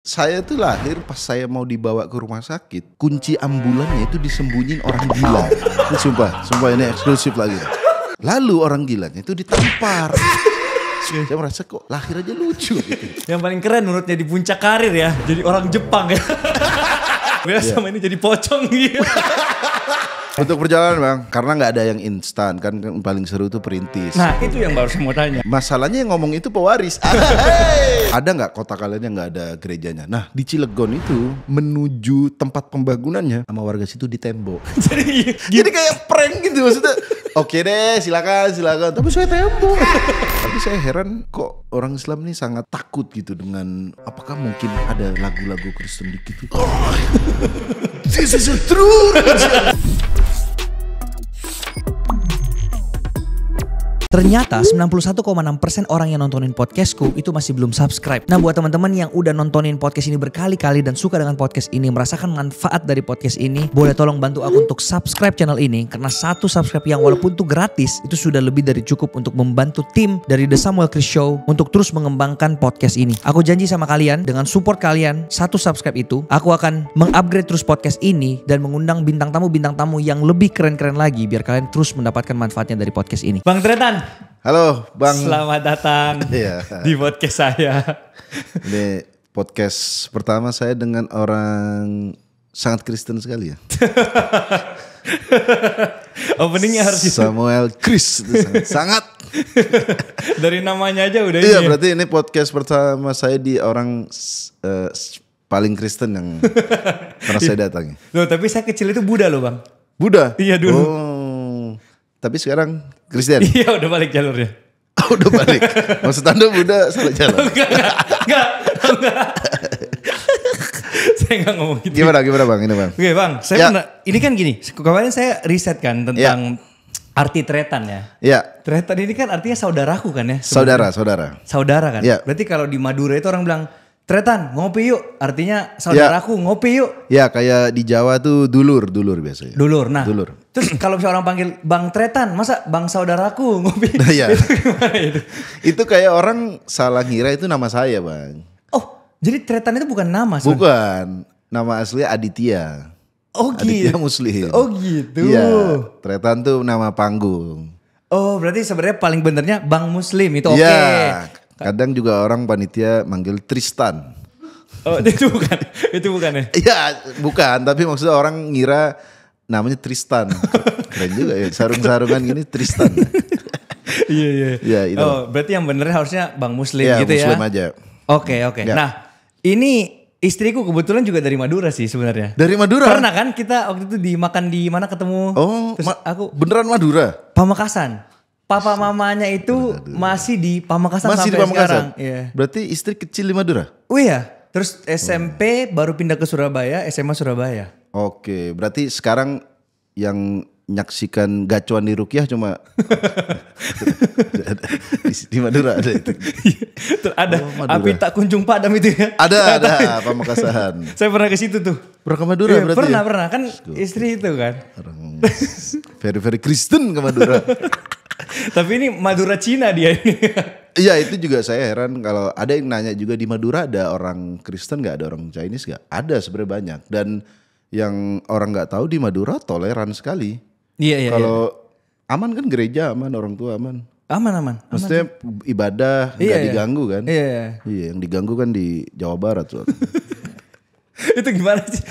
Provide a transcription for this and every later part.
Saya tuh lahir pas saya mau dibawa ke rumah sakit, kunci ambulannya itu disembunyiin orang gila. Ini sumpah ini eksklusif lagi. Lalu orang gilanya itu ditampar. Saya merasa kok lahir aja lucu gitu. Yang paling keren menurutnya di puncak karir ya, jadi orang Jepang ya. Biasa sama ini jadi pocong gitu. Untuk perjalanan bang, karena nggak ada yang instan kan paling seru itu perintis. Nah itu yang baru saya mau tanya. Masalahnya yang ngomong itu pewaris. Ada nggak kota kalian yang nggak ada gerejanya? Nah di Cilegon itu menuju tempat pembangunannya sama warga situ di tembok. Jadi kayak prank gitu maksudnya. Oke deh silakan. Tapi saya tembok. Tapi saya heran kok orang Islam ini sangat takut gitu dengan apakah mungkin ada lagu-lagu Kristen dikit gitu. This is a true. Ternyata 91,6% orang yang nontonin podcastku itu masih belum subscribe. Nah buat teman-teman yang udah nontonin podcast ini berkali-kali dan suka dengan podcast ini, merasakan manfaat dari podcast ini, boleh tolong bantu aku untuk subscribe channel ini. Karena satu subscribe yang walaupun itu gratis, itu sudah lebih dari cukup untuk membantu tim dari The Samuel Chris Show untuk terus mengembangkan podcast ini. Aku janji sama kalian, dengan support kalian, satu subscribe itu, aku akan mengupgrade terus podcast ini dan mengundang bintang tamu yang lebih keren-keren lagi biar kalian terus mendapatkan manfaatnya dari podcast ini. Bang Tretan. Halo Bang. Selamat datang di podcast saya. Ini podcast pertama saya dengan orang sangat Kristen sekali ya. Openingnya harus Samuel Chris itu sangat. Dari namanya aja udah iya, berarti ini podcast pertama saya di orang paling Kristen yang pernah saya datangi. Loh, tapi saya kecil itu Buddha loh Bang. Buddha? Iya dulu. Oh, tapi sekarang Kristen? Iya udah balik jalurnya. Oh, udah balik. Maksud Anda Buddha salah jalan? Enggak. Saya enggak ngomong gitu. Gimana Bang ini Bang? Oke Bang, saya pernah, ini kan gini, kemarin saya riset kan tentang arti tretan ya. Iya. Tretan ini kan artinya saudaraku kan ya. Saudara kan. Ya. Berarti kalau di Madura itu orang bilang, Tretan ngopi yuk, artinya saudaraku ngopi yuk. Ya kayak di Jawa tuh dulur biasanya. Dulur, nah. Dulur. Terus kalau misalnya orang panggil Bang Tretan, masa Bang saudaraku ngopi? Nah, ya. Itu gimana itu? Itu kayak orang salah ngira itu nama saya Bang. Oh, jadi Tretan itu bukan nama? Bukan, nama aslinya Aditya. Oh gitu. Aditya Muslim. Oh gitu. Iya, Tretan tuh nama panggung. Oh berarti sebenarnya paling benernya Bang Muslim itu oke. Iya. Kadang juga orang panitia manggil Tristan. Oh itu bukan ya? Iya bukan, tapi maksudnya orang ngira namanya Tristan. Keren juga ya, sarung-sarungan gini Tristan. Iya. Ya, itu. Oh berarti yang benernya harusnya Bang Muslim gitu Muslim ya? Muslim aja. Oke. Ya. Nah ini istriku kebetulan juga dari Madura sih sebenarnya. Dari Madura? Pernah kan kita waktu itu dimakan di mana ketemu. Oh terus aku beneran Madura? Pamekasan. Papa mamanya itu masih di Pamekasan sampai sekarang. Iya. Berarti istri kecil di Madura? Oh iya. Terus SMP baru pindah ke Surabaya, SMA Surabaya. Oke, berarti sekarang yang nyaksikan gacuan di Rukiah cuma di Madura ada itu. Ada api tak kunjung padam itu ya. Ada Pamekasan. Saya pernah ke situ tuh. Pernah ke Madura berarti? Pernah kan istri itu kan. Very Kristen ke Madura. Tapi ini Madura Cina dia ini. Iya itu juga saya heran kalau ada yang nanya juga di Madura ada orang Kristen gak, ada orang Chinese gak? Ada sebenarnya banyak dan yang orang gak tahu di Madura toleran sekali. Iya. Kalau aman kan gereja aman, orang tua aman. Aman. Maksudnya ibadah gak diganggu kan? Iya. Yang diganggu kan di Jawa Barat soalnya. Itu gimana sih?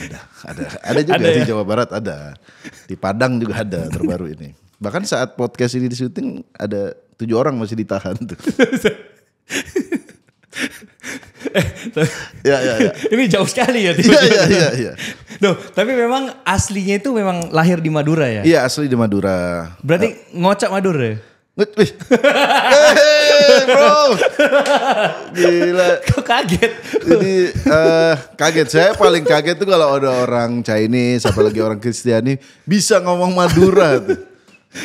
Ada juga di Jawa Barat ada. Di Padang juga ada terbaru ini. Bahkan saat podcast ini syuting ada 7 orang masih ditahan tuh. Ya. Ini jauh sekali ya. Iya. Duh, tapi memang aslinya itu memang lahir di Madura ya? Iya asli di Madura. Berarti ngocak Madura ya? Hey bro. Gila. Kok kaget? Jadi kaget. Saya paling kaget tuh kalau ada orang Chinese apalagi orang Kristiani bisa ngomong Madura tuh.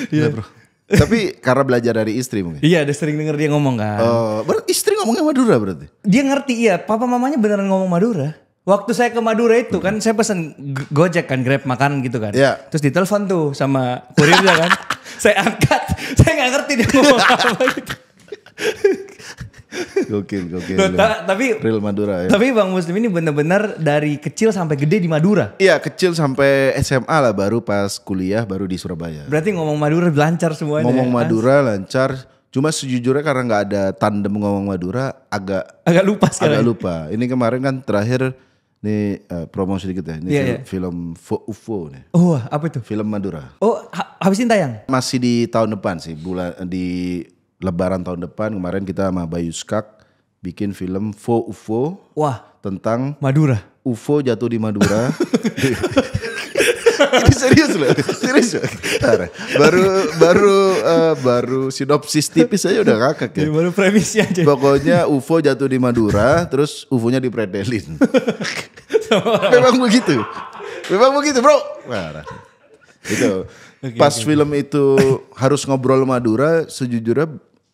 Iya bro. Tapi karena belajar dari istri mungkin. Iya, ada sering denger dia ngomong kan. Oh, berarti istri ngomongnya Madura berarti? Dia ngerti iya, papa mamanya beneran ngomong Madura. Waktu saya ke Madura itu kan saya pesen Gojek kan, Grab makan gitu kan. Iya. Terus ditelepon tuh sama kurirnya kan. Saya angkat, saya gak ngerti dia ngomong apa gitu. Gokil. Tapi Real Madura ya. Tapi Bang Muslim ini benar-benar dari kecil sampai gede di Madura. Iya, kecil sampai SMA lah, baru pas kuliah baru di Surabaya. Berarti ngomong Madura lancar semuanya. Ngomong Madura lancar. Cuma sejujurnya karena nggak ada tandem ngomong Madura agak lupa sekarang. Agak lupa. Ini kemarin kan terakhir nih promo sedikit ya. Ini film UFO nih. Oh, apa itu? Film Madura. Oh, habisin tayang? Masih di tahun depan sih, di Lebaran tahun depan. Kemarin kita sama Bayu Skak bikin film UFO. Wah, tentang Madura. UFO jatuh di Madura. Ini serius loh, serius. Baru sinopsis tipis aja udah ngakak ya. Baru premisnya aja. Pokoknya UFO jatuh di Madura, terus UFO-nya dipretelin. Memang begitu bro. Parah. Itu pas film itu harus ngobrol Madura, sejujurnya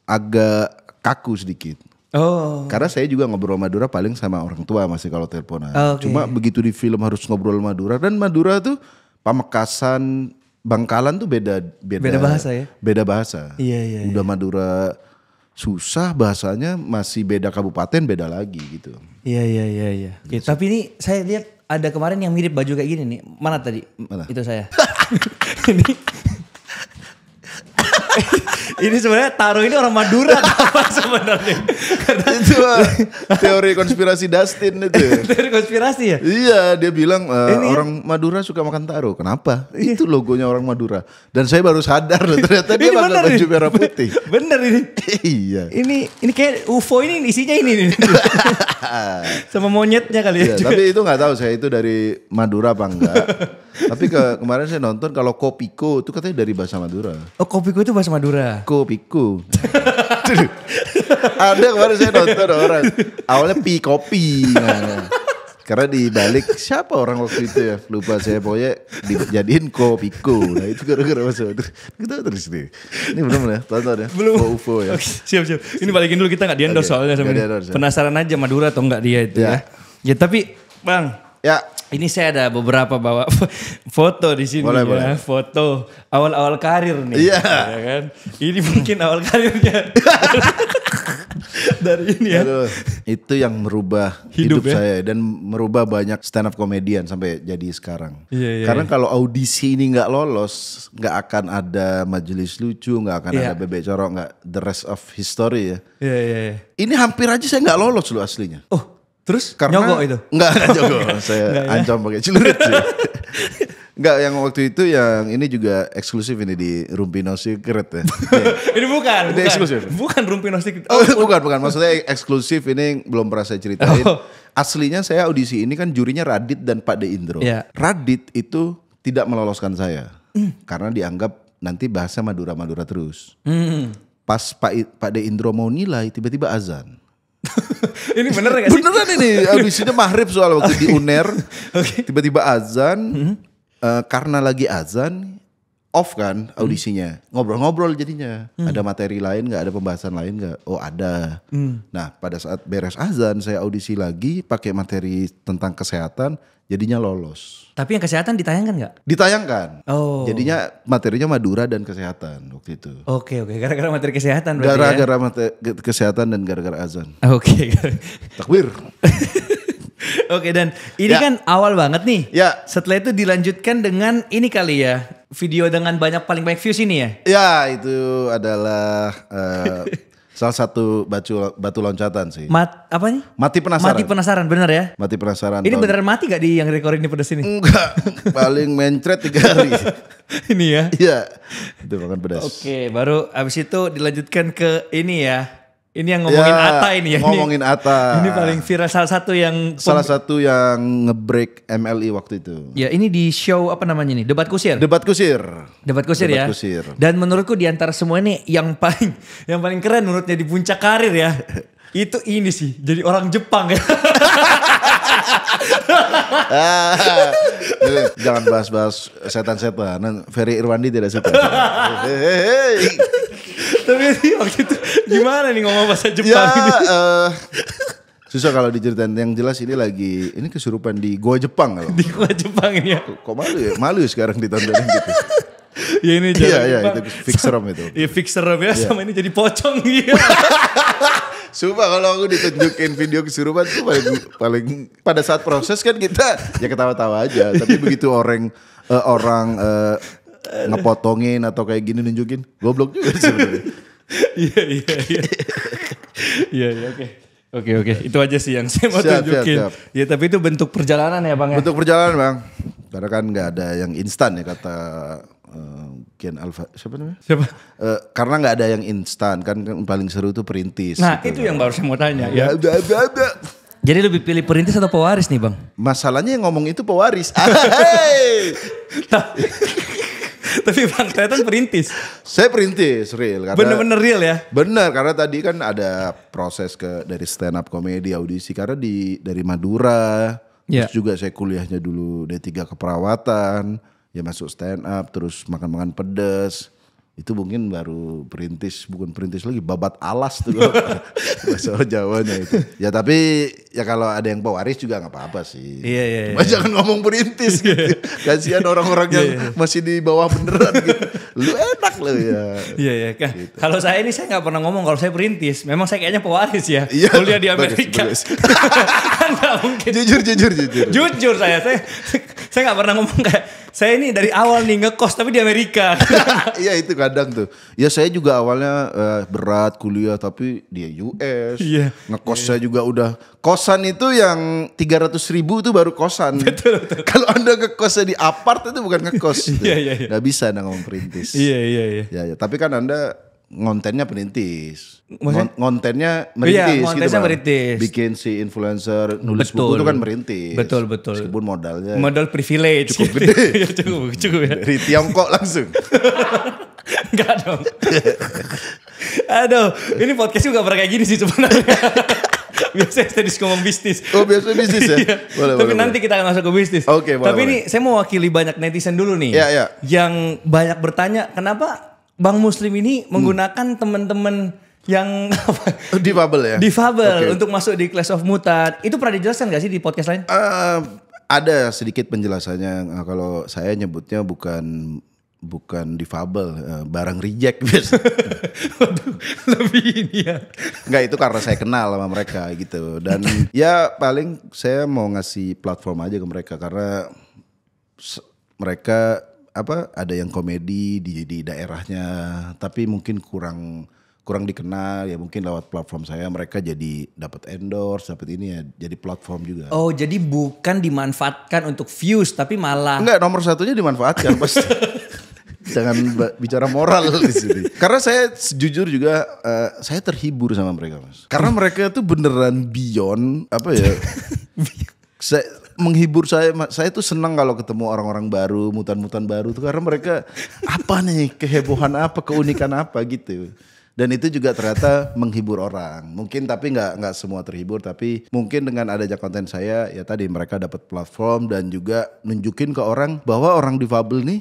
agak kaku sedikit. Oh. Karena saya juga ngobrol Madura paling sama orang tua masih kalau teleponan. Cuma begitu di film harus ngobrol Madura, dan Madura tuh Pamekasan, Bangkalan tuh beda bahasa ya. Beda bahasa. Iya. Udah Madura susah bahasanya, masih beda kabupaten beda lagi gitu. Iya. Oke, tapi ini saya lihat ada kemarin yang mirip baju kayak gini nih. Mana tadi? Mana? Itu saya. Ini sebenarnya Taro ini orang Madura apa sebenarnya? Itu teori konspirasi Dustin itu. Teori konspirasi ya? Iya, dia bilang orang Madura suka makan taro. Kenapa? Itu logonya orang Madura. Dan saya baru sadar loh, ternyata dia pakai baju merah putih. Bener ini. Iya. Ini kayak UFO ini isinya ini. Sama monyetnya kali ya. Tapi itu nggak tahu saya itu dari Madura apa enggak. Tapi kemarin saya nonton kalau Kopiko itu katanya dari bahasa Madura. Oh, Kopiko itu bahasa Madura. Kopiko. Ada kemarin saya nonton orang awalnya kopi. Nah. Karena di balik siapa orang waktu itu ya, lupa saya, pokoknya dijadiin Kopiko. Nah itu gara-gara bahasa Madura. Kita terus nih. Ini belum ya, tonton ya. Belum. UFO ya. Okay, siap. Ini balikin dulu, kita nggak di-endorse soalnya sama ini. Penasaran aja Madura atau enggak dia itu ya. Ya tapi Bang. Ya. Ini saya ada beberapa bawa foto di sini. Boleh. Foto awal-awal karir nih. Iya. Ya kan? Ini mungkin awal karirnya. Dari ini ya. Aduh, itu yang merubah hidup ya? Saya dan merubah banyak stand up comedian sampai jadi sekarang. Iya. Karena kalau audisi ini nggak lolos, nggak akan ada majelis lucu, nggak akan ada bebek corok, nggak the rest of history ya. Iya. Ini hampir aja saya nggak lolos loh aslinya. Oh. Terus karena nyogok itu? Enggak nyogok, saya ancam pakai celurit sih. Enggak, yang waktu itu yang ini juga eksklusif ini di Rumpino Secret ya. Ini bukan. Ini eksklusif. Bukan Rumpino Secret. Bukan. Maksudnya eksklusif ini belum pernah saya ceritain. Aslinya saya audisi ini kan jurinya Radit dan Pak De Indro. Yeah. Radit itu tidak meloloskan saya. Karena dianggap nanti bahasa Madura terus. Pas Pak De Indro mau nilai tiba-tiba azan. Ini bener gak sih? Beneran ini audisinya maghrib soal waktu di UNER. Tiba-tiba azan. Karena lagi azan off kan audisinya. Ngobrol-ngobrol jadinya. Ada materi lain gak? Ada pembahasan lain gak? Oh ada. Nah pada saat beres azan saya audisi lagi pakai materi tentang kesehatan. Jadinya lolos. Tapi yang kesehatan ditayangkan gak? Ditayangkan. Oh. Jadinya materinya Madura dan kesehatan waktu itu. Oke. Gara-gara materi kesehatan berarti gara-gara materi kesehatan dan gara-gara azan. Oke. Takbir. Oke, dan ini kan awal banget nih. Ya. Setelah itu dilanjutkan dengan ini kali ya. Video dengan paling banyak views ini ya? Ya, itu adalah salah satu batu loncatan sih. Apa nih? Mati penasaran, bener ya? Mati penasaran. Ini beneran mati gak di yang record ini pedas ini? Enggak, paling mencret 3 hari. Ini ya? Iya, itu makan pedas. Oke, baru abis itu dilanjutkan ke ini ya. Ini yang ngomongin Atta ini ya. Ngomongin Atta. Ini paling viral, salah satu yang nge-break MLI waktu itu. Ya, ini di show apa namanya nih? Debat Kusir ya. Dan menurutku di antara semua ini yang paling keren menurutnya di puncak karir ya. Itu ini sih, jadi orang Jepang ya. Jangan bahas-bahas setan-setan. Ferry Irwandi tidak suka. Tapi waktu itu gimana nih ngomong bahasa Jepang ini? Susah kalau diceritain. Yang jelas ini kesurupan di Goa Jepang. Di Goa Jepang ini ya. Kok malu ya? Malu sekarang ditontonin gitu. Ya ini Iya, itu fixer room itu. Iya fixer room ya, sama ini jadi pocong gitu. Sumpah kalau aku ditunjukin video kesurupan tuh paling pada saat proses kan kita ya ketawa-tawa aja. Tapi begitu orang ngepotongin atau kayak gini nunjukin, goblok juga sebenarnya. Iya, oke. Itu aja sih yang saya mau tunjukin. Siap. Ya tapi itu bentuk perjalanan ya Bang ya. Bentuk perjalanan Bang. Karena kan nggak ada yang instan ya kata Kian Alfa, siapa namanya? Karena nggak ada yang instan kan paling seru tuh perintis. Nah gitu itu yang baru saya mau tanya ya. Ada. Jadi lebih pilih perintis atau pewaris nih Bang? Masalahnya yang ngomong itu pewaris. Tapi Bang kelihatan perintis. Saya perintis real. Bener-bener real ya? Bener karena tadi kan ada proses dari stand up komedi audisi karena dari Madura. Terus juga saya kuliahnya dulu D3 keperawatan. Ya masuk stand up terus makan-makan pedas. Itu mungkin baru perintis, bukan perintis lagi, babat alas tuh bahasa Jawanya itu. Ya tapi ya kalau ada yang pewaris juga nggak apa-apa sih. Iya. Cuma jangan ngomong perintis gitu. Kasihan orang-orang yang masih di bawah beneran gitu. Lu enak lu ya. Iya. Gitu. Kalau saya ini saya nggak pernah ngomong kalau saya perintis. Memang saya kayaknya pewaris ya. Iya, kuliah di Amerika. Bagus. Kan nggak mungkin. Jujur saya nggak pernah ngomong kayak saya ini dari awal nih ngekos tapi di Amerika. Iya itu kadang tuh. Ya saya juga awalnya berat kuliah tapi di US. Iya. Ngekos saya juga udah. Kosan itu yang 300.000 itu baru kosan. Betul. Kalau Anda ngekosnya di apart itu bukan ngekos. Iya. Gak bisa Anda ngomong perintis. Iya. Ya, tapi kan Anda ngontennya perintis. Maksudnya? Ngontennya merintis. Iya, ngontennya gitu, merintis. Bikin si influencer nulis buku itu kan merintis. Betul. Meskipun modalnya. Modal privilege. Cukup gede. cukup ya. Dari Tiongkok langsung. Enggak dong. Aduh, ini podcast juga pernah kayak gini sih sebenarnya. Biasanya saya ngomong bisnis. Oh biasa bisnis ya? Iya. Tapi nanti kita akan masuk ke bisnis. Oke, boleh. Tapi ini saya mau wakili banyak netizen dulu nih. Iya. Yang banyak bertanya kenapa Bang Muslim ini menggunakan teman-teman yang difabel ya? Difabel untuk masuk di Clash of Mutant. Itu pernah dijelaskan gak sih di podcast lain? Ada sedikit penjelasannya. Kalau saya nyebutnya bukan difabel, barang reject biasa. Waduh, lebih ini ya. Enggak, itu karena saya kenal sama mereka gitu. Dan ya paling saya mau ngasih platform aja ke mereka karena mereka ada yang komedi di daerahnya tapi mungkin kurang dikenal ya, mungkin lewat platform saya mereka jadi dapat endorse, dapat ini ya, jadi platform juga. Oh, jadi bukan dimanfaatkan untuk views tapi malah enggak, nomor satunya dimanfaatkan pasti. Jangan bicara moral di sini. Karena saya jujur juga saya terhibur sama mereka, Mas. Karena mereka tuh beneran beyond menghibur saya tuh senang kalau ketemu orang-orang baru, mutan-mutan baru tuh karena mereka apa nih, kehebohan apa, keunikan apa gitu. Dan itu juga ternyata menghibur orang. Mungkin tapi nggak semua terhibur, tapi mungkin dengan adanya konten saya ya tadi mereka dapat platform dan juga nunjukin ke orang bahwa orang difabel nih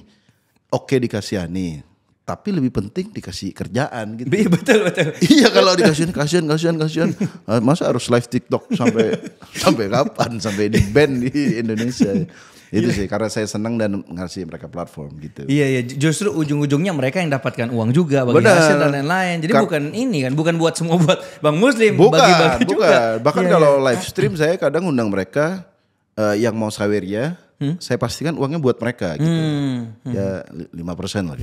oke dikasihani. Tapi lebih penting dikasih kerjaan gitu. Iya betul. Iya kalau dikasihin kasihan. Masa harus live TikTok sampai kapan? Sampai di ban di Indonesia. Itu sih karena saya senang dan ngasih mereka platform gitu. Iya, justru ujung-ujungnya mereka yang dapatkan uang juga bagi hasil dan lain-lain. Jadi bukan ini kan, bukan buat semua buat Bang Muslim, bagi-bagi juga. Bahkan kalau live stream saya kadang undang mereka yang mau saweria. Saya pastikan uangnya buat mereka gitu. Ya 5% lah.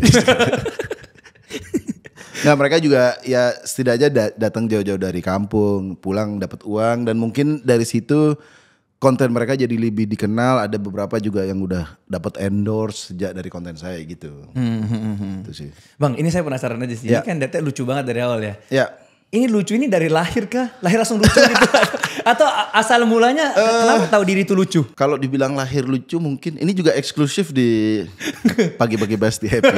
Nah mereka juga ya setidaknya datang jauh-jauh dari kampung, pulang dapat uang dan mungkin dari situ konten mereka jadi lebih dikenal. Ada beberapa juga yang udah dapat endorse sejak dari konten saya gitu. Itu sih. Bang, ini saya penasaran aja sih. Ya. Ini kan Dete lucu banget dari awal ya. Ya. Ini lucu ini dari lahir kah? Lahir langsung lucu gitu? Atau asal mulanya kenapa tahu diri itu lucu? Kalau dibilang lahir lucu mungkin ini juga eksklusif di Pagi-Pagi Basti Happy.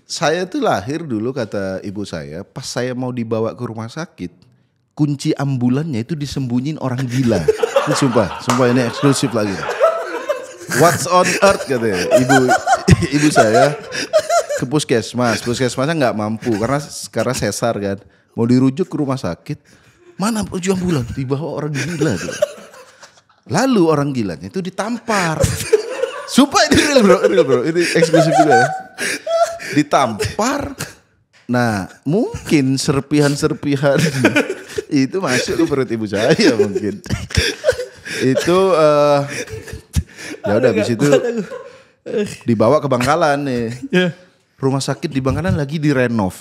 Saya tuh lahir dulu kata ibu saya, pas saya mau dibawa ke rumah sakit, kunci ambulannya itu disembunyiin orang gila. Ini sumpah ini eksklusif lagi. What's on earth katanya ibu saya. Ke puskesmasnya nggak mampu karena sesar kan, mau dirujuk ke rumah sakit, mana kunci ambulan, dibawa orang gila tuh. Lalu orang gilanya itu ditampar Sumpah ini real bro. Ini eksklusif juga ya. Ditampar. Nah mungkin serpihan-serpihan itu masuk ke perut ibu saya mungkin. Itu ya udah habis itu dibawa ke Bangkalan nih. Rumah sakit di Bangkalan lagi direnov.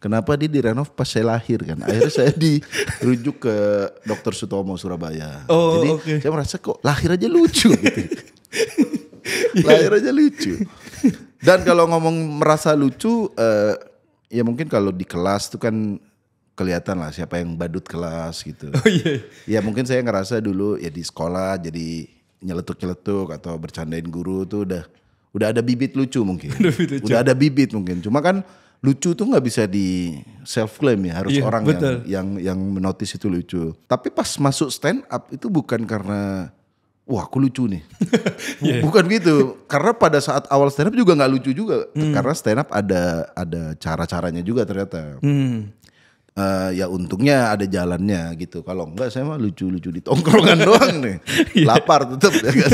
Kenapa dia direnov pas saya lahir kan? Akhirnya saya dirujuk ke Dr. Sutomo Surabaya. Jadi saya merasa kok lahir aja lucu gitu. Lahir aja lucu. Dan kalau ngomong merasa lucu, ya mungkin kalau di kelas tuh kan kelihatan lah siapa yang badut kelas gitu. Ya mungkin saya ngerasa dulu ya di sekolah jadi nyeletuk-nyeletuk atau bercandain guru tuh udah ada bibit lucu mungkin. Udah ada bibit mungkin. Cuma kan lucu tuh nggak bisa di self claim ya, harus orang yang menotis itu lucu. Tapi pas masuk stand up itu bukan karena wah aku lucu nih. Bukan gitu. Karena pada saat awal stand up juga nggak lucu juga. Karena stand up ada cara-caranya juga ternyata. Ya untungnya ada jalannya gitu. Kalau enggak saya mah lucu-lucu di tongkrongan doang nih. Lapar tetap ya kan.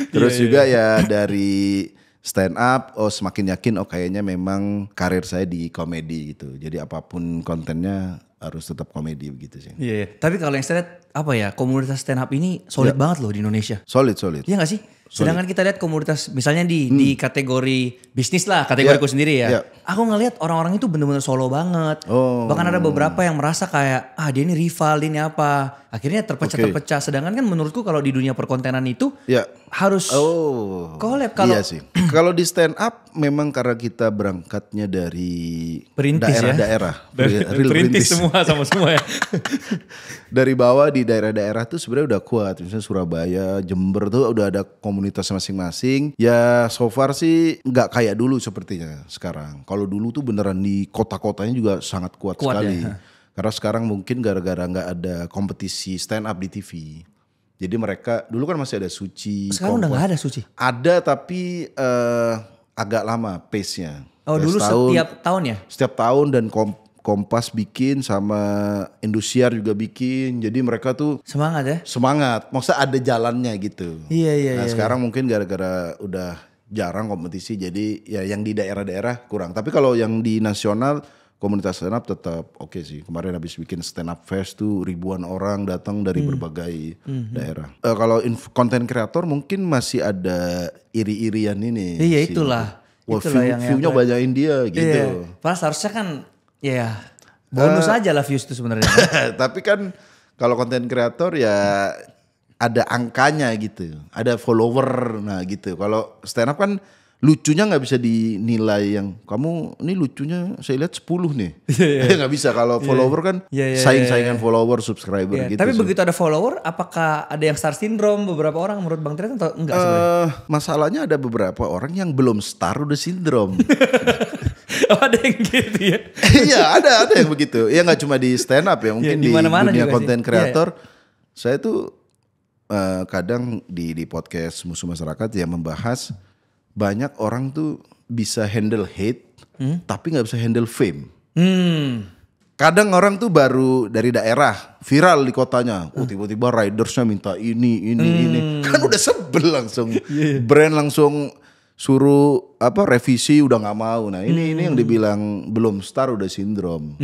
Terus juga ya dari stand up, semakin yakin kayaknya memang karir saya di komedi gitu. Jadi apapun kontennya harus tetap komedi begitu sih. Tapi kalau yang saya lihat apa ya, komunitas stand up ini solid banget loh di Indonesia. Solid. Iya gak sih? Sedangkan kita lihat komunitas misalnya di kategori bisnis lah, kategoriku sendiri ya. Aku ngelihat orang-orang itu bener-bener solo banget. Bahkan ada beberapa yang merasa kayak dia ini rival, ini apa. Akhirnya terpecah. Sedangkan kan menurutku kalau di dunia perkontenan itu harus collab. Kalau iya sih. Kalau di stand up memang karena kita berangkatnya dari daerah-daerah. Perintis semua sama semua ya. Dari bawah di daerah-daerah tuh sebenarnya udah kuat. Misalnya Surabaya, Jember tuh udah ada komunitas masing-masing. Ya so far sih nggak kayak dulu sepertinya sekarang. Kalau dulu tuh beneran di kota-kotanya juga sangat kuat sekali. Ya. Karena sekarang mungkin gara-gara nggak ada kompetisi stand up di TV. Jadi mereka dulu kan masih ada Suci. Sekarang udah nggak ada Suci. Ada tapi agak lama pace-nya. Dulu setiap tahun ya? Setiap tahun dan Kompas bikin sama Indosiar juga bikin. Jadi mereka tuh semangat ya? Semangat. Maksudnya ada jalannya gitu. Iya. Nah sekarang mungkin gara-gara udah jarang kompetisi. Jadi ya yang di daerah-daerah kurang. Tapi kalau yang di nasional komunitas stand up tetap oke sih. Kemarin habis bikin stand up fest tuh ribuan orang datang dari berbagai daerah. Kalau konten kreator mungkin masih ada iri-irian ini. Iya itulah. Wah view-nya banyakin dia gitu. Iya. Pas harusnya kan ya bonus aja lah views itu sebenarnya. Tapi kan kalau konten kreator ya ada angkanya gitu. Ada follower nah gitu. Kalau stand up kan lucunya gak bisa dinilai yang kamu ini lucunya saya lihat 10 nih. Gak bisa kalau follower kan saing-saingan follower, subscriber gitu. Tapi begitu ada follower apakah ada yang star syndrome beberapa orang menurut Bang Trian atau enggak sebenarnya? Masalahnya ada beberapa orang yang belum star udah syndrome. Ada yang gitu ya? Iya ada yang begitu. Ya gak cuma di stand up ya mungkin di dunia konten kreator. Saya tuh kadang di podcast Musuh Masyarakat ya membahas banyak orang tuh bisa handle hate tapi gak bisa handle fame. Kadang orang tuh baru dari daerah viral di kotanya. Tiba-tiba ridersnya minta ini. Kan udah sebel langsung. Brand langsung suruh revisi udah gak mau. Nah ini yang dibilang belum star udah sindrom.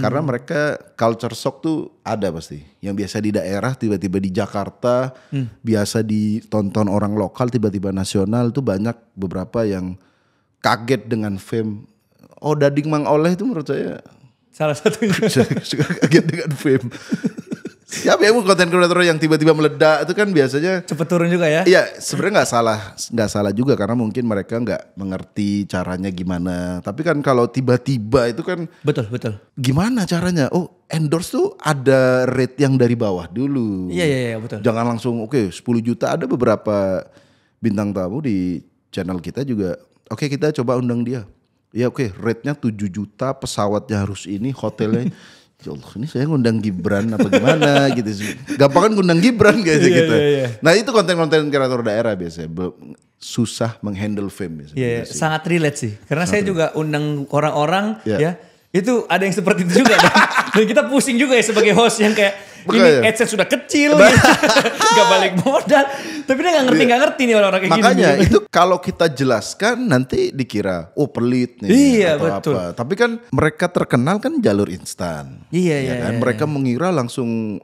Karena mereka culture shock tuh ada pasti. Yang biasa di daerah tiba-tiba di Jakarta, biasa ditonton orang lokal tiba-tiba nasional tuh banyak beberapa yang kaget dengan fame. Dading Mang Oleh itu menurut saya salah satunya. Kaget dengan fame. Siapa yang konten kreator yang tiba-tiba meledak itu kan biasanya cepet turun juga ya? Iya sebenarnya nggak salah juga karena mungkin mereka nggak mengerti caranya gimana. Tapi kan kalau tiba-tiba itu kan betul. Gimana caranya? Endorse tuh ada rate yang dari bawah dulu. Iya betul. Jangan langsung 10 juta. Ada beberapa bintang tamu di channel kita juga. Kita coba undang dia. Ya rate-nya 7 juta, pesawatnya harus ini, hotelnya. Ya Allah ini saya ngundang Gibran apa gimana gitu sih. Gampang kan ngundang Gibran gitu. Nah itu konten-konten kreator daerah biasanya susah menghandle fame biasanya. Sangat relate sih. Karena saya juga undang orang-orang ya itu ada yang seperti itu juga. Dan kita pusing juga ya sebagai host yang kayak Ini AdSense sudah kecil gitu. Gak balik modal. Tapi dia gak ngerti nih orang-orang kayak Makanya gini. itu kalau kita jelaskan nanti dikira pelit nih. Iya, atau betul. apa. Tapi kan mereka terkenal kan jalur instan. Iya. Mereka mengira langsung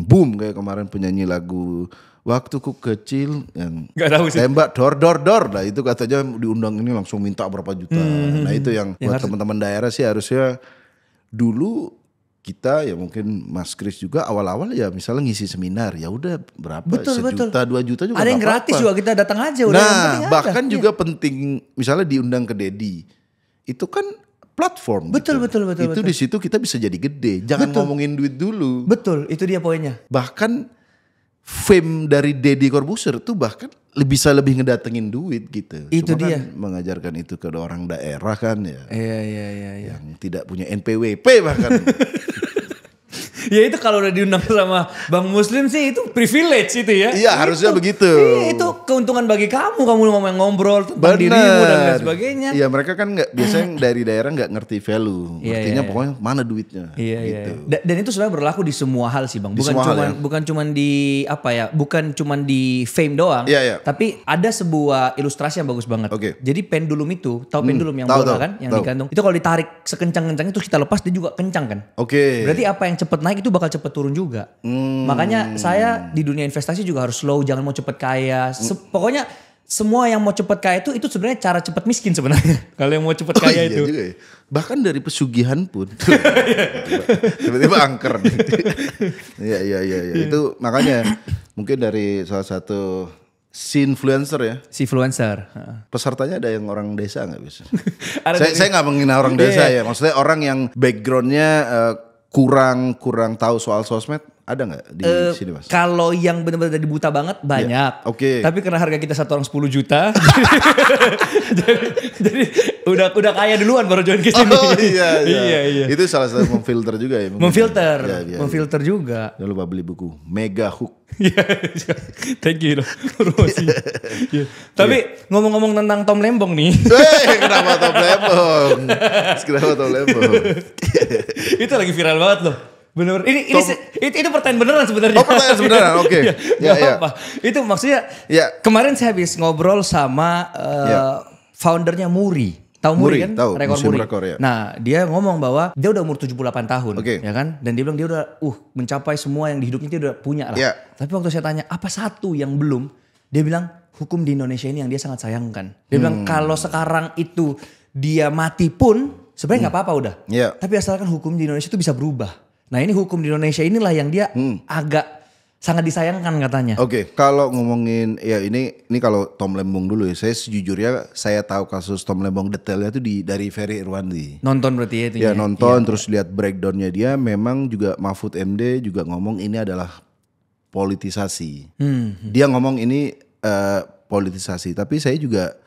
boom kayak kemarin penyanyi lagu Waktu Ku Kecil yang Gak tahu sih. tembak dor. Nah itu katanya diundang ini langsung minta berapa juta. Nah itu yang buat teman-teman daerah sih harusnya dulu kita ya mungkin Mas Kris juga awal-awal ya misalnya ngisi seminar ya udah berapa sejuta 2 juta juga ada yang gak gratis apa-apa. juga kita datang aja udah. Yang penting Bahkan ada. juga penting misalnya diundang ke Dedi itu kan platform. Betul. Itu di situ kita bisa jadi gede. Jangan ngomongin duit dulu. Betul, itu dia poinnya. Bahkan fame dari Deddy Corbuzier tuh bahkan bisa lebih ngedatengin duit gitu. Itu Cuma dia. kan mengajarkan itu ke orang daerah kan ya. Iya. Yang tidak punya NPWP bahkan. Ya itu kalau udah diundang sama Bang Muslim sih itu privilege itu ya. Iya harusnya begitu. Iya itu keuntungan bagi kamu ngobrol tentang dirimu dan lain sebagainya. Iya mereka kan nggak biasanya dari daerah nggak ngerti value. Iya, Artinya iya. pokoknya mana duitnya. Iya. Gitu. Dan itu sebenarnya berlaku di semua hal sih Bang. Di semua hal, ya? Bukan cuman di apa ya, bukan cuman di fame doang. Iya. Tapi ada sebuah ilustrasi yang bagus banget. Oke. Jadi pendulum itu, tahu pendulum yang tahu, bola tahu, kan, yang tahu. digantung. Itu kalau ditarik sekencang-kencangnya terus kita lepas dia juga kencang kan. Oke. Berarti apa yang cepet naik itu bakal cepet turun juga. Makanya saya di dunia investasi juga harus slow, jangan mau cepet kaya. Pokoknya semua yang mau cepet kaya itu sebenarnya cara cepet miskin sebenarnya. Kalau yang mau cepet kaya Iya itu. juga ya. Bahkan dari pesugihan pun. Tiba-tiba angker. Iya. Itu makanya mungkin dari salah satu si influencer ya. Si influencer. Pesertanya ada yang orang desa nggak bisa? Ada saya nggak menghina orang desa ya. Maksudnya orang yang backgroundnya kurang tahu soal sosmed ada nggak di sini Mas? Kalau yang benar-benar dari buta banget banyak. Oke. Tapi karena harga kita satu orang 10 juta. jadi udah kaya duluan baru join ke sini. Oh iya. Iya. Itu salah satu memfilter juga ya. mungkin. Iya. Memfilter juga. Jangan lupa beli buku Mega Hook. Iya. Thank you loh. Promosi. Iya. Tapi ngomong-ngomong tentang Tom Lembong nih. Kenapa Tom Lembong? Itu lagi viral banget loh. Bener. Ini pertanyaan beneran sebenarnya. Oh pertanyaan sebenarnya, oke. Iya. Apa? Itu maksudnya. Ya. Kemarin saya habis ngobrol sama foundernya Muri. Tahu Muri kan? Tahu, Rekor Museum Muri. Rekor, ya. Nah dia ngomong bahwa dia udah umur 78 tahun. Oke. Ya kan? Dan dia bilang dia udah mencapai semua yang di hidupnya dia udah punya lah. Ya. Tapi waktu saya tanya apa satu yang belum? Dia bilang hukum di Indonesia ini yang dia sangat sayangkan. Dia bilang kalau sekarang itu dia mati pun sebenarnya nggak apa-apa udah. Ya. Tapi asalkan hukum di Indonesia itu bisa berubah. Nah ini hukum di Indonesia inilah yang dia agak sangat disayangkan katanya. Oke, kalau ngomongin ya ini kalau Tom Lembong dulu ya. Saya sejujurnya saya tahu kasus Tom Lembong detailnya itu dari Ferry Irwandi. Nonton berarti ya itu Ya nonton terus lihat breakdownnya dia. Memang juga Mahfud MD juga ngomong ini adalah politisasi. Dia ngomong ini politisasi. Tapi saya juga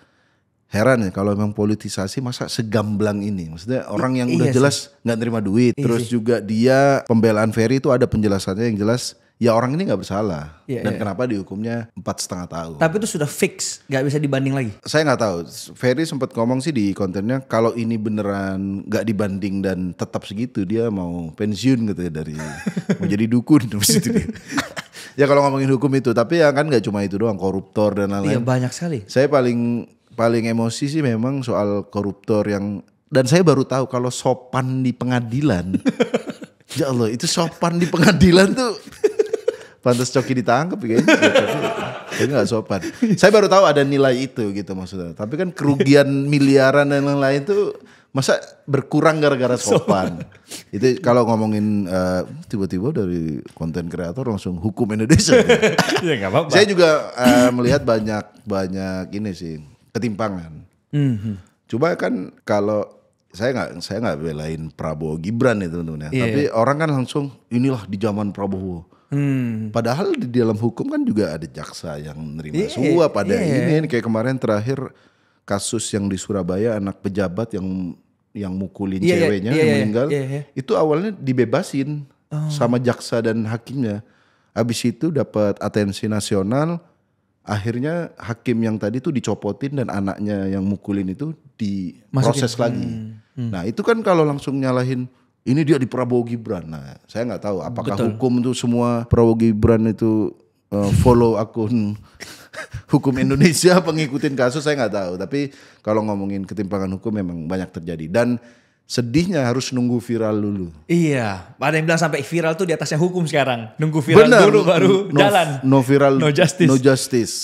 heran ya kalau memang politisasi masa segamblang ini. Maksudnya orang yang udah jelas nggak nerima duit. Terus juga dia pembelaan Ferry itu ada penjelasannya yang jelas. Ya orang ini nggak bersalah. Dan kenapa dihukumnya 4,5 tahun. Tapi itu sudah fix, nggak bisa dibanding lagi. Saya nggak tahu. Ferry sempat ngomong sih di kontennya kalau ini beneran nggak dibanding dan tetap segitu dia mau pensiun gitu ya dari mau jadi dukun terus itu dia. Ya kalau ngomongin hukum itu, tapi ya kan nggak cuma itu doang, koruptor dan lain-lain. Iya banyak sekali. Saya paling emosi sih memang soal koruptor yang, dan saya baru tahu kalau sopan di pengadilan. Ya Allah itu sopan di pengadilan tuh. Pantas Coki ditangkap kayaknya. Tapi gak sopan. Saya baru tahu ada nilai itu gitu maksudnya. Tapi kan kerugian miliaran dan lain-lain tuh masa berkurang gara-gara sopan. Itu kalau ngomongin tiba-tiba dari konten kreator langsung hukum Indonesia. Ya gak apa-apa. Saya juga melihat banyak ini sih ketimpangan. Coba kan kalau saya nggak belain Prabowo Gibran ya teman-teman ya. Tapi orang kan langsung inilah di zaman Prabowo. Padahal di dalam hukum kan juga ada jaksa yang menerima suap, ada ini kayak kemarin terakhir kasus yang di Surabaya anak pejabat yang mukulin ceweknya yang meninggal. Itu awalnya dibebasin sama jaksa dan hakimnya. Habis itu dapat atensi nasional. Akhirnya hakim yang tadi tuh dicopotin dan anaknya yang mukulin itu diproses lagi. Nah itu kan kalau langsung nyalahin ini dia di Prabowo Gibran. Nah, saya nggak tahu apakah Betul. hukum itu semua Prabowo Gibran itu follow akun hukum Indonesia, pengikutin kasus, saya nggak tahu. Tapi kalau ngomongin ketimpangan hukum memang banyak terjadi dan sedihnya harus nunggu viral dulu. Iya, ada yang bilang sampai viral tuh di atasnya hukum sekarang. Nunggu viral dulu baru jalan. No viral, No justice. no justice.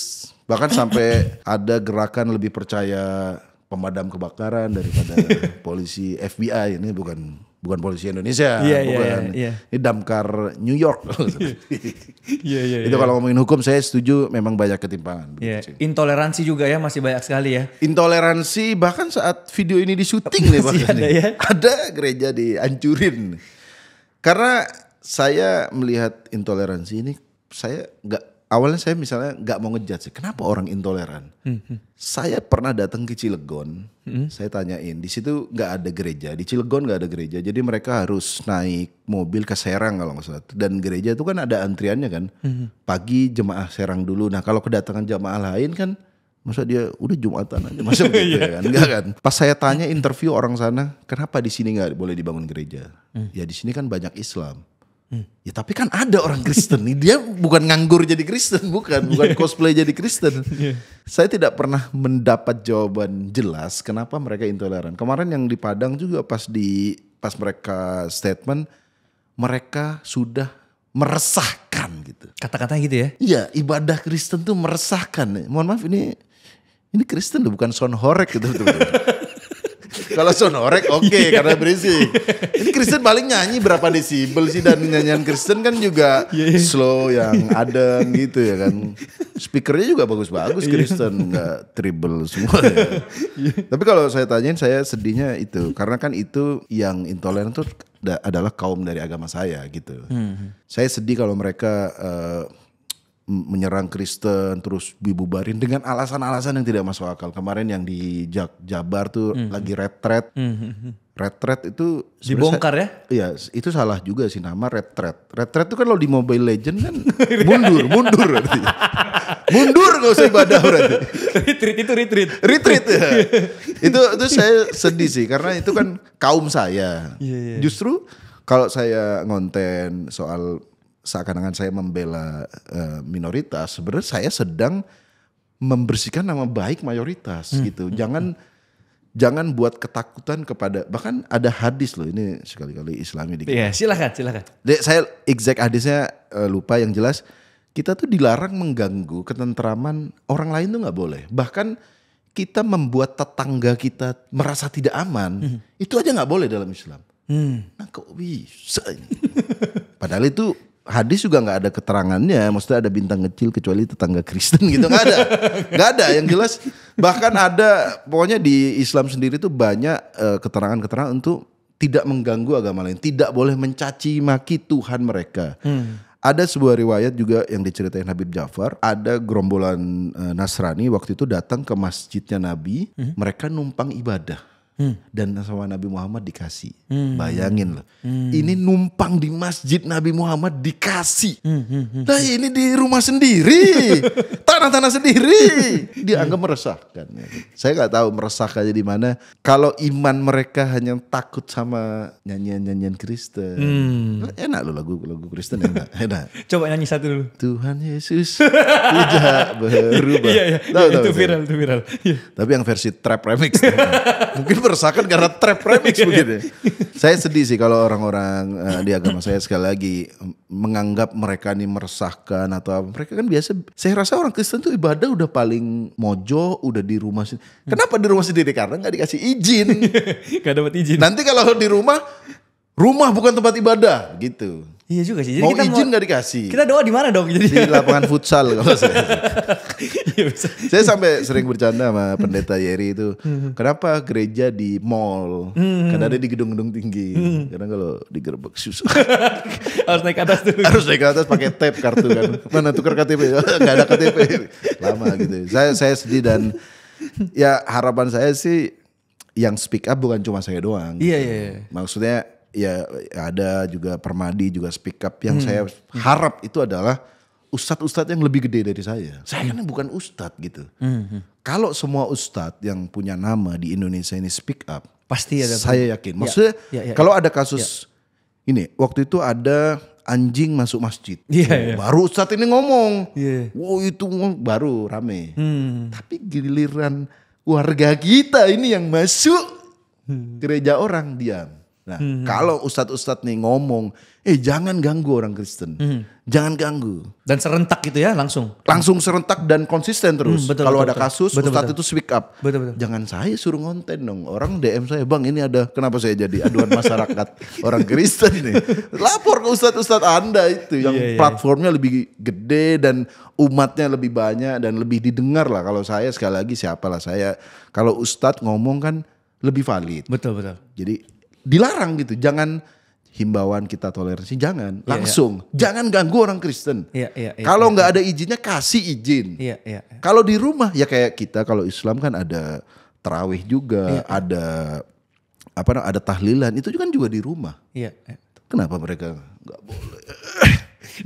Bahkan sampai ada gerakan lebih percaya pemadam kebakaran daripada polisi FBI. Ini bukan polisi Indonesia, Iya, bukan. iya. Ini damkar New York. Iya. Itu kalau ngomongin hukum saya setuju memang banyak ketimpangan. Iya. Intoleransi juga ya masih banyak sekali ya. Intoleransi bahkan saat video ini di syuting nih Masih bahkan ada nih. ya? Ada gereja dihancurin. Karena saya melihat intoleransi ini, awalnya saya misalnya nggak mau ngejudge, kenapa orang intoleran? Saya pernah datang ke Cilegon, saya tanyain, di situ nggak ada gereja, di Cilegon nggak ada gereja, jadi mereka harus naik mobil ke Serang kalau nggak salah. Dan gereja itu kan ada antriannya kan, pagi jemaah Serang dulu. Nah kalau kedatangan jemaah lain kan, masa dia udah Jumatan aja, masa begitu ya kan? Enggak kan? Pas saya tanya interview orang sana, kenapa di sini nggak boleh dibangun gereja? Ya di sini kan banyak Islam. Ya tapi kan ada orang Kristen nih, dia bukan nganggur jadi Kristen, bukan cosplay jadi Kristen. Saya tidak pernah mendapat jawaban jelas kenapa mereka intoleran. Kemarin yang di Padang juga pas mereka statement, mereka sudah meresahkan gitu. Kata-katanya gitu ya. Iya, ibadah Kristen tuh meresahkan. Mohon maaf ini Kristen tuh bukan soundhorek gitu betul-betul. Kalau sonorek oke, karena berisik. Ini Kristen paling nyanyi berapa desibel sih, dan nyanyian Kristen kan juga slow yang adem gitu ya kan. Speakernya juga bagus-bagus Kristen, nggak treble semua ya. Tapi kalau saya tanyain, saya sedihnya itu karena kan itu yang intoleran itu adalah kaum dari agama saya gitu. Saya sedih kalau mereka menyerang Kristen terus dibubarin dengan alasan-alasan yang tidak masuk akal. Kemarin yang di Jabar tuh lagi retret. Retret itu dibongkar ya? Iya, itu salah juga sih nama retret. Retret itu kan lo di Mobile Legend kan mundur berarti. Mundur gak usah ibadah berarti. Retreat ya. Itu saya sedih sih karena itu kan kaum saya. Justru kalau saya ngonten soal seakan-akan saya membela minoritas, sebenarnya saya sedang membersihkan nama baik mayoritas gitu. Jangan buat ketakutan kepada, bahkan ada hadis loh, ini sekali-kali Islami dikit. Iya, silakan. Saya exact hadisnya lupa, yang jelas kita tuh dilarang mengganggu ketentraman orang lain tuh nggak boleh. Bahkan kita membuat tetangga kita merasa tidak aman, itu aja nggak boleh dalam Islam. Nah kok bisa ini? Padahal itu hadis juga nggak ada keterangannya, maksudnya ada bintang kecil kecuali tetangga Kristen gitu, nggak ada. Yang jelas bahkan ada, pokoknya di Islam sendiri tuh banyak keterangan-keterangan untuk tidak mengganggu agama lain, tidak boleh mencaci maki Tuhan mereka. Ada sebuah riwayat juga yang diceritain Habib Ja'far, ada gerombolan Nasrani waktu itu datang ke masjidnya Nabi, mereka numpang ibadah. Dan sama Nabi Muhammad dikasih. Bayangin loh. Ini numpang di masjid Nabi Muhammad dikasih. Nah ini di rumah sendiri. Tanah-tanah sendiri. Dianggap meresahkan. Saya gak tahu meresahkannya di mana. Kalau iman mereka hanya takut sama nyanyian-nyanyian Kristen. Enak loh lagu Kristen, enak. Coba nyanyi satu dulu. Tuhan Yesus tidak berubah. Iya. Itu viral. Tapi yang versi trap remix. Mungkin meresahkan karena trap remix begini. Saya sedih sih kalau orang-orang di agama saya sekali lagi menganggap mereka ini meresahkan atau apa. Mereka kan biasa, saya rasa orang Kristen tuh ibadah udah paling mojo, udah di rumah sendiri. Kenapa di rumah sendiri? Karena gak dikasih izin. Gak dapat izin. Nanti kalau di rumah bukan tempat ibadah gitu. Iya juga sih. Jadi mau kita izin gak dikasih. Kita doa di mana dong? Jadi di lapangan futsal kalau saya. Iya, bisa. Saya sampai sering bercanda sama pendeta Yeri itu. Kenapa gereja di mall? Karena ada di gedung-gedung tinggi. Karena kalau digerebek susah. Harus naik ke atas dulu. Harus naik ke atas pakai tape kartu kan. Mana tukar KTP? Gak ada KTP. Lama gitu. Saya sedih dan ya harapan saya sih yang speak up bukan cuma saya doang. Iya. Maksudnya ya ada juga Permadi juga speak up. Yang saya harap itu adalah ustadz-ustadz yang lebih gede dari saya. Saya kan bukan ustadz gitu. Kalau semua ustadz yang punya nama di Indonesia ini speak up, Pasti ada. Saya yakin. Maksudnya kalau ada kasus ini, waktu itu ada anjing masuk masjid. Baru Ustadz ini ngomong. Wow, itu baru rame. Tapi giliran warga kita ini yang masuk gereja orang diam. Nah, kalau ustadz-ustadz nih ngomong, jangan ganggu orang Kristen. Jangan ganggu. Dan serentak gitu ya langsung. Langsung serentak dan konsisten terus. Kalau ada kasus, ustadz itu speak up. Betul. Jangan saya suruh ngonten dong. Orang DM saya, "Bang, ini ada, kenapa saya jadi aduan masyarakat orang Kristen ini?" Lapor ke ustadz-ustadz Anda itu yang platformnya lebih gede dan umatnya lebih banyak dan lebih didengar lah. Kalau saya sekali lagi siapalah saya. Kalau ustadz ngomong kan lebih valid. Betul. Jadi dilarang gitu, jangan himbauan kita toleransi, jangan langsung, jangan ganggu orang Kristen. Kalau nggak ada izinnya kasih izin. Kalau di rumah ya kayak kita, kalau Islam kan ada tarawih juga, ada tahlilan, itu kan juga di rumah. Kenapa mereka nggak boleh?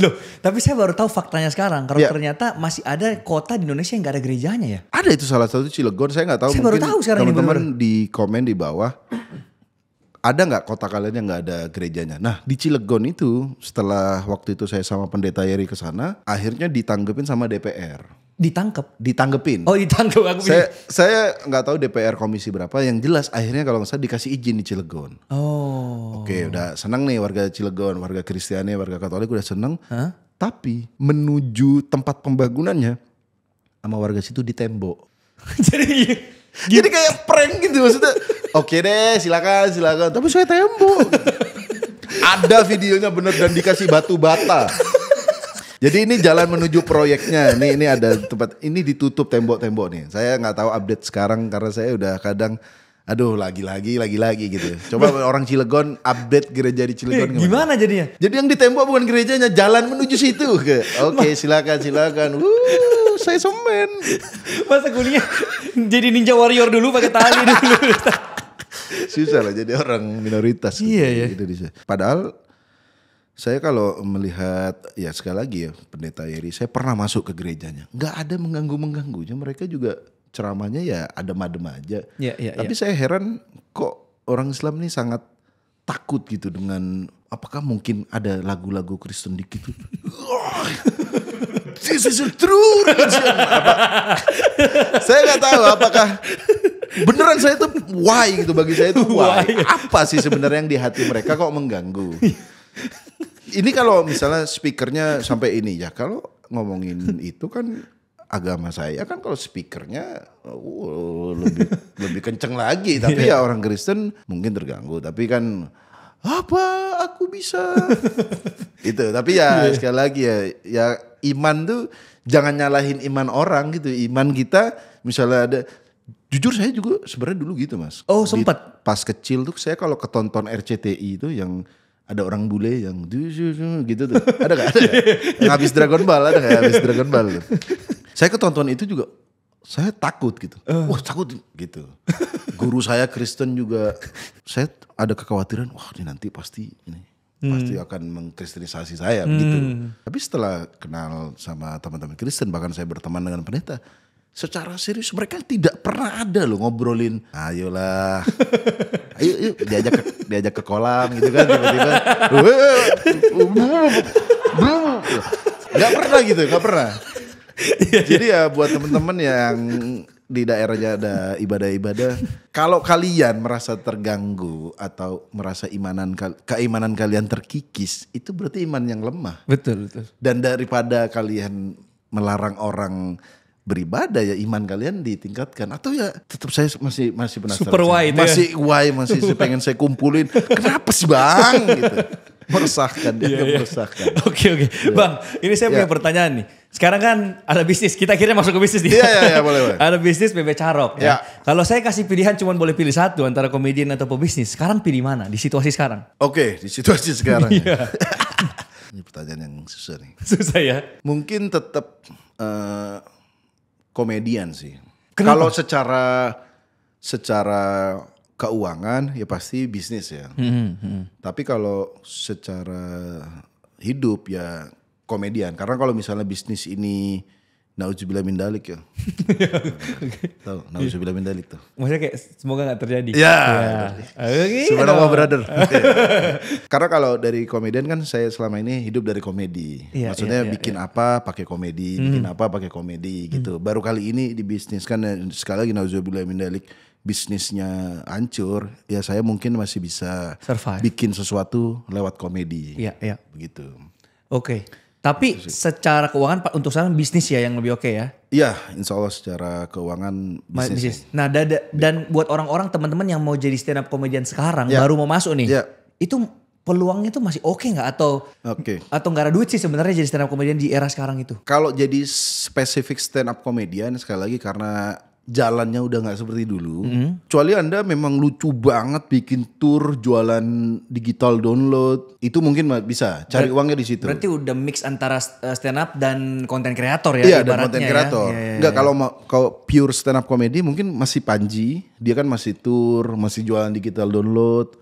Loh, tapi saya baru tahu faktanya sekarang. Kalau ternyata masih ada kota di Indonesia yang nggak ada gerejanya ya. Ada, itu salah satu Cilegon, saya nggak tahu. Saya mungkin baru tahu sekarang teman-teman di komen di bawah. Ada nggak kota kalian yang nggak ada gerejanya? Nah, di Cilegon itu setelah waktu itu saya sama pendeta Yeri ke sana, akhirnya ditanggepin sama DPR. Ditanggepin. Oh, ditangkep aku. Saya nggak tahu DPR komisi berapa. Yang jelas akhirnya kalau nggak salah dikasih izin di Cilegon. Oke, udah senang nih warga Cilegon, warga Kristiani, warga Katolik udah senang. Tapi menuju tempat pembangunannya sama warga situ ditembok. Jadi kayak prank gitu maksudnya. Oke deh, silakan. Tapi saya tembok. Ada videonya bener dan dikasih batu bata. Jadi ini jalan menuju proyeknya. Ini ada tempat, ini ditutup tembok-tembok nih. Saya nggak tahu update sekarang karena saya udah kadang, aduh lagi gitu. Coba orang Cilegon update gereja di Cilegon gimana jadinya? Jadi yang ditembok bukan gerejanya, jalan menuju situ. Oke, silakan. Saya semen. Masa kuliah jadi ninja warrior dulu pakai tali dulu. Susah lah jadi orang minoritas. Iya. Indonesia. Padahal saya kalau melihat, ya sekali lagi ya pendeta Yeri, saya pernah masuk ke gerejanya. Nggak ada mengganggu-mengganggunya. Mereka juga ceramahnya ya adem-adem aja. Tapi saya heran kok orang Islam ini sangat takut gitu dengan, apakah mungkin ada lagu-lagu Kristen dikit tuh. This is a true religion. Saya nggak tahu apakah beneran, saya tuh why gitu, bagi saya itu why. Apa sih sebenarnya yang di hati mereka kok mengganggu? Ini kalau misalnya speakernya sampai ini ya, kalau ngomongin itu kan agama saya kan, kalau speakernya lebih kenceng lagi. Tapi ya orang Kristen mungkin terganggu. Tapi kan apa aku bisa itu. Tapi ya sekali lagi ya iman tuh jangan nyalahin iman orang gitu. Iman kita misalnya ada, jujur saya juga sebenarnya dulu gitu Mas. Oh sempat. Pas kecil tuh saya kalau ketonton RCTI itu yang ada orang bule yang gitu tuh. Ada gak? Yang habis Dragon Ball, ada gak habis Dragon Ball? Saya ketonton itu juga, saya takut gitu. Wah takut gitu. Guru saya Kristen juga, saya ada kekhawatiran, wah ini nanti pasti akan mengkristenisasi saya gitu. Tapi setelah kenal sama teman-teman Kristen, bahkan saya berteman dengan pendeta, secara serius mereka tidak pernah ada loh ngobrolin, ayolah, ayo diajak ke kolam gitu kan, tiba-tiba, nggak pernah. Jadi ya buat teman-teman yang di daerahnya ada ibadah-ibadah, kalau kalian merasa terganggu atau merasa keimanan kalian terkikis, itu berarti iman yang lemah. Betul. Dan daripada kalian melarang orang beribadah, ya iman kalian ditingkatkan. Atau ya tetap saya masih penasaran. Super why itu masih pengen saya kumpulin. Kenapa sih Bang? Gitu. Meresahkan, meresahkan. Oke. Bang, ini saya punya pertanyaan nih. Sekarang kan ada bisnis, kita akhirnya masuk ke bisnis nih. Iya, boleh. Ada bisnis BB Carok. Ya. Kalau saya kasih pilihan cuma boleh pilih satu antara komedian atau pebisnis, sekarang pilih mana di situasi sekarang? Oke, di situasi sekarang. Ini pertanyaan yang susah nih. Susah ya? Mungkin tetap komedian sih. Kenapa? Kalau secara keuangan ya pasti bisnis ya. Tapi kalau secara hidup ya komedian. Karena kalau misalnya bisnis ini Nauzubillah min dalik ya. Tahu, nauzubillah min dalik tuh. Maksudnya kayak semoga gak terjadi. Ya. Oke. Subhanallah brother. Karena kalau dari komedian kan saya selama ini hidup dari komedi. Iya, Maksudnya iya, bikin apa pakai komedi, bikin apa pakai komedi gitu. Baru kali ini di bisnis kan sekali lagi nauzubillah min dalik bisnisnya hancur, ya saya mungkin masih bisa Survive. bikin sesuatu lewat komedi. Iya, iya. Begitu. Oke. Tapi secara keuangan untuk sekarang bisnis ya yang lebih oke ya. Iya, insya Allah secara keuangan bisnis. Nah, dan buat orang-orang teman-teman yang mau jadi stand up comedian sekarang Ya. baru mau masuk nih. Ya. Itu peluangnya tuh masih oke nggak atau nggak ada duit sih sebenarnya jadi stand up comedian di era sekarang itu? Kalau jadi spesifik stand up comedian sekali lagi karena jalannya udah nggak seperti dulu. Kecuali Anda memang lucu banget bikin tour, jualan digital download, itu mungkin bisa cari uangnya di situ. Berarti udah mix antara stand up dan konten kreator ya. Iya, dan konten kreator. Enggak, kalau pure stand up comedy mungkin masih Panji, dia kan masih tour, masih jualan digital download.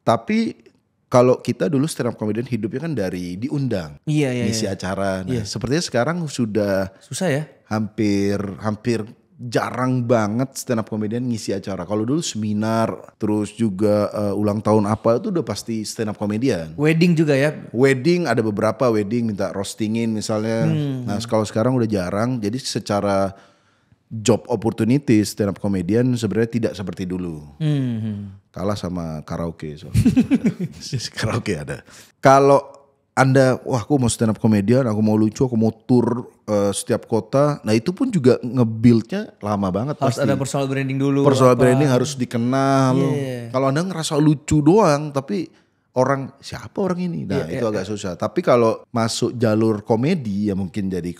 Tapi kalau kita dulu stand up comedian hidupnya kan dari diundang, ngisi acara. Nah, sepertinya sekarang sudah susah ya. Hampir jarang banget stand up comedian ngisi acara. Kalau dulu seminar, terus juga ulang tahun apa itu udah pasti stand up comedian. Wedding juga ya. Wedding ada beberapa wedding minta roastingin misalnya. Nah kalau sekarang udah jarang. Jadi secara job opportunity stand up comedian sebenarnya tidak seperti dulu. Kalah sama karaoke. Karaoke ada. Kalau Anda, wah aku mau stand up comedian, aku mau lucu, aku mau tour setiap kota. Nah itu pun juga nge-build-nya lama banget Harus pasti. ada personal branding dulu. Personal branding harus dikenal. Yeah. Kalau Anda ngerasa lucu doang, tapi orang siapa orang ini? Nah itu agak susah. Tapi kalau masuk jalur komedi ya mungkin jadi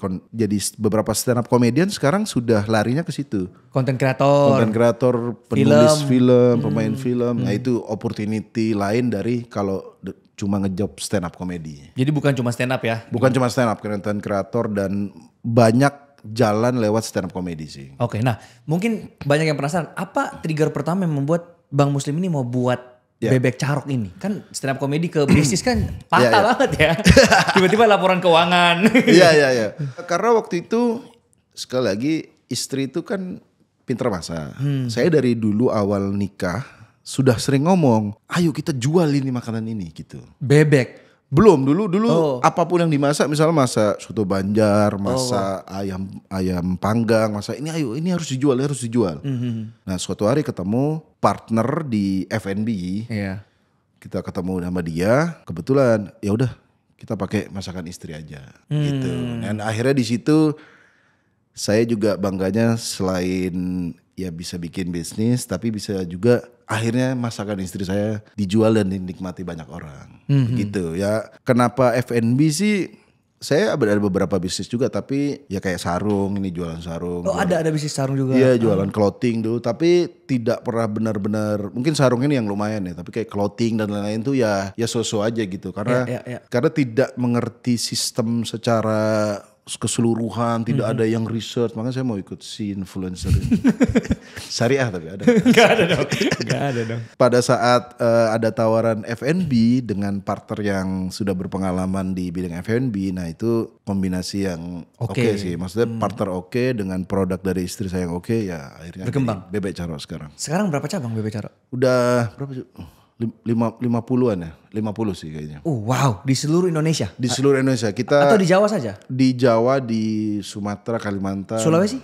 beberapa stand up comedian sekarang sudah larinya ke situ. Konten kreator, penulis film, pemain film. Nah itu opportunity lain dari kalau cuma ngejob stand up komedi. Jadi bukan cuma stand up ya? Bukan cuma stand up, konten kreator dan banyak jalan lewat stand up komedi sih. Oke, nah mungkin banyak yang penasaran apa trigger pertama yang membuat Bang Muslim ini mau buat Bebek Carok ini? Kan stand up komedi ke bisnis kan patah banget ya. Tiba-tiba laporan keuangan. Iya. Karena waktu itu sekali lagi istri itu kan pinter masak. Saya dari dulu awal nikah sudah sering ngomong, ayo kita jual ini makanan ini gitu. Bebek? Belum, dulu apapun yang dimasak, misalnya masak soto Banjar, masak ayam panggang, masak ini harus dijual. Nah suatu hari ketemu partner di F&B, kita ketemu sama dia, kebetulan ya udah kita pakai masakan istri aja gitu. Dan akhirnya di situ saya juga bangganya selain ya bisa bikin bisnis, tapi bisa juga akhirnya masakan istri saya dijual dan dinikmati banyak orang. Gitu ya. Kenapa F&B sih? Saya ada beberapa bisnis juga, tapi ya kayak sarung, ini jualan sarung. Oh ada bisnis sarung juga? Iya jualan clothing dulu, tapi tidak pernah benar-benar, mungkin sarung ini yang lumayan ya, tapi kayak clothing dan lain-lain tuh ya so-so aja gitu. Karena karena tidak mengerti sistem secara keseluruhan, tidak ada yang research, makanya saya mau ikut si influencer ini. Syariah tapi ada. Gak ada dong. Pada saat ada tawaran F&B dengan partner yang sudah berpengalaman di bidang F&B, nah itu kombinasi yang oke sih. Maksudnya partner oke dengan produk dari istri saya yang oke, ya akhirnya berkembang. Bebek Carok sekarang. Sekarang berapa cabang Bebek Carok? Udah berapa? 50-an ya, 50 sih kayaknya. Wow, di seluruh Indonesia? Di seluruh Indonesia. Kita atau di Jawa saja? Di Jawa, di Sumatera, Kalimantan.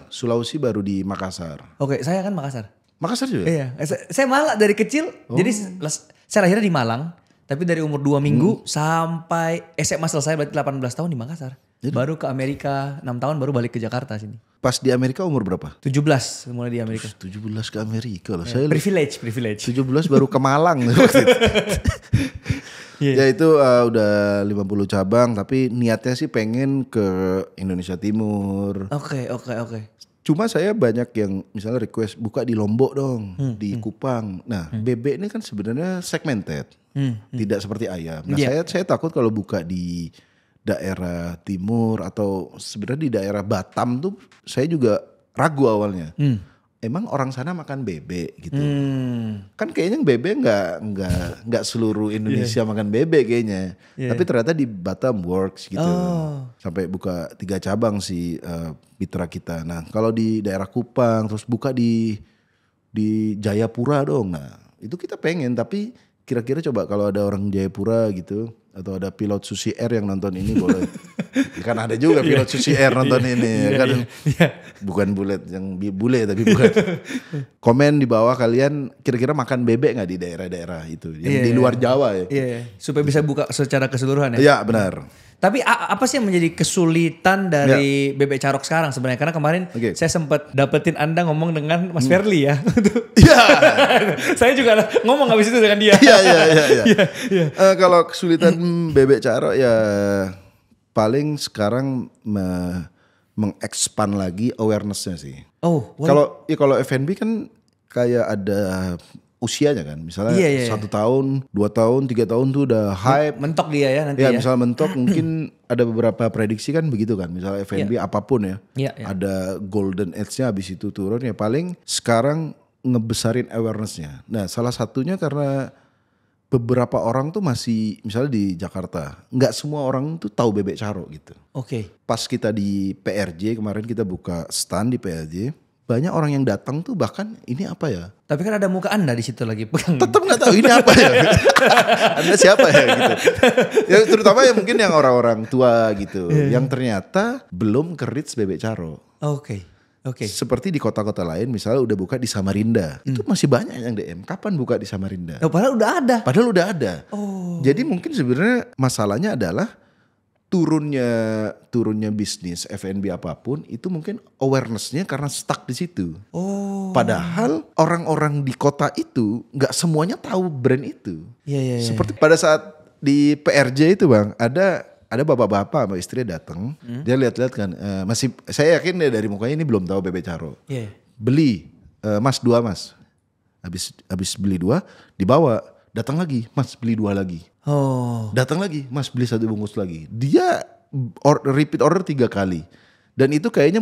Sulawesi baru di Makassar. Oke, saya kan Makassar. Makassar juga? Iya, saya malah dari kecil, jadi saya lahirnya di Malang. Tapi dari umur 2 minggu sampai SMA selesai berarti 18 tahun di Makassar. Jadi? Baru ke Amerika 6 tahun baru balik ke Jakarta sini. Pas di Amerika umur berapa? 17 mulai di Amerika. 17 ke Amerika loh. Saya privilege. 17 baru ke Malang waktu itu. Ya itu udah 50 cabang, tapi niatnya sih pengen ke Indonesia Timur. Oke. Cuma saya banyak yang misalnya request buka di Lombok dong, di Kupang. Nah bebek ini kan sebenarnya segmented, tidak seperti ayam. Nah saya takut kalau buka di daerah timur atau sebenarnya di daerah Batam tuh saya juga ragu awalnya. emang orang sana makan bebek gitu. Kan kayaknya bebek nggak seluruh Indonesia makan bebek kayaknya. Tapi ternyata di Batam works gitu. Sampai buka 3 cabang sih mitra kita. Nah kalau di daerah Kupang terus buka di Jayapura dong. Nah itu kita pengen, tapi kira-kira coba kalau ada orang Jayapura gitu atau ada pilot Susi Air yang nonton ini boleh. Kan ada juga pilot Susi Air nonton ini kan. Bukan bulet yang bule tapi bukan. Komen di bawah kalian kira-kira makan bebek nggak di daerah-daerah itu yang di luar Jawa ya. Supaya bisa buka secara keseluruhan ya. Iya benar. Tapi apa sih yang menjadi kesulitan dari bebek carok sekarang sebenarnya? Karena kemarin saya sempat dapetin Anda ngomong dengan Mas Ferli ya. Iya. Saya juga ngomong habis itu dengan dia. Iya. Kalau kesulitan bebek carok ya paling sekarang mengekspan lagi awarenessnya sih. Kalau F&B kan kayak ada usianya kan, misalnya 1 tahun, 2 tahun, 3 tahun tuh udah hype. Mentok dia ya nanti ya. Misalnya mentok mungkin ada beberapa prediksi kan begitu kan. Misalnya F&B apapun ya. Ada golden age-nya habis itu turun ya, paling sekarang ngebesarin awareness-nya. Nah salah satunya karena beberapa orang tuh masih misalnya di Jakarta, nggak semua orang tuh tahu bebek carok gitu. Pas kita di PRJ kemarin kita buka stand di PRJ. Banyak orang yang datang tuh bahkan ini apa ya? Tapi kan ada muka Anda di situ lagi pegang. Tetap nggak tahu ini apa ya? Anda siapa ya gitu? Ya terutama ya mungkin yang orang-orang tua gitu, yang ternyata belum ke reach bebek carok. Seperti di kota-kota lain, misalnya udah buka di Samarinda, itu masih banyak yang DM. Kapan buka di Samarinda? Padahal udah ada. Jadi mungkin sebenarnya masalahnya adalah turunnya bisnis F&B apapun itu mungkin awarenessnya karena stuck di situ. Padahal orang-orang di kota itu nggak semuanya tahu brand itu. Seperti pada saat di PRJ itu Bang, ada bapak-bapak sama istri datang, dia lihat-lihat kan, masih saya yakin deh dari mukanya ini belum tahu bebek carok. Beli, Mas 2 Mas, habis beli 2 dibawa, datang lagi, Mas beli 2 lagi. Datang lagi, Mas beli 1 bungkus lagi. Dia repeat order 3 kali. Dan itu kayaknya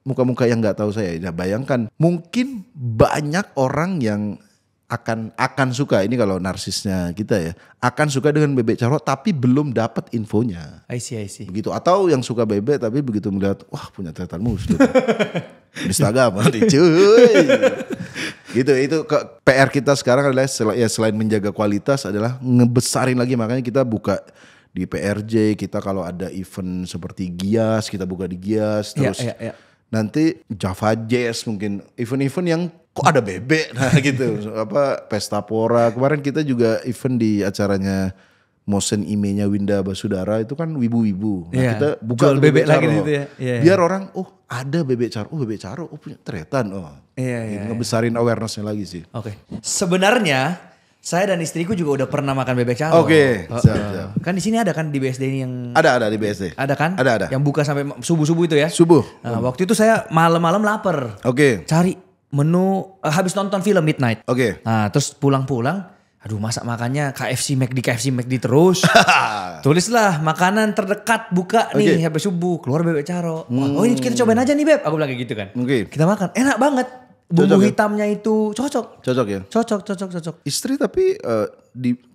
muka-muka yang nggak tahu saya. Nah, bayangkan mungkin banyak orang yang akan suka, ini kalau narsisnya kita ya, akan suka dengan bebek carok tapi belum dapat infonya. I see. Begitu, atau yang suka bebek tapi begitu melihat wah punya ternyata muslim. Instagram cuy. Gitu, itu PR kita sekarang adalah selain menjaga kualitas adalah ngebesarin lagi, makanya kita buka di PRJ, kita kalau ada event seperti Gias kita buka di Gias, terus nanti Java Jazz mungkin event-event yang kok ada bebek nah gitu. Pesta Pora kemarin kita juga event di acaranya Mosen Ime-nya Winda Basudara itu kan wibu-wibu. Nah, kita buka jual bebek lagi gitu ya. Biar orang ada bebek carok, bebek carok, punya tretan. Ngebesarin awarenessnya lagi sih. Sebenarnya saya dan istriku juga udah pernah makan bebek carok. Siap. Kan di sini ada kan di BSD ini yang ada di BSD. Ada kan? Ada. Yang buka sampai subuh-subuh itu ya. Subuh. Nah, waktu itu saya malam-malam lapar. Cari menu habis nonton film Midnight. Nah, terus pulang-pulang, aduh masak makannya KFC McD terus. Tulislah makanan terdekat buka nih sampai subuh, keluar bebek carok. Oh ini kita cobain aja nih Beb, aku bilang kayak gitu kan. Kita makan, enak banget. Bumbu hitamnya itu cocok ya? Cocok. Istri tapi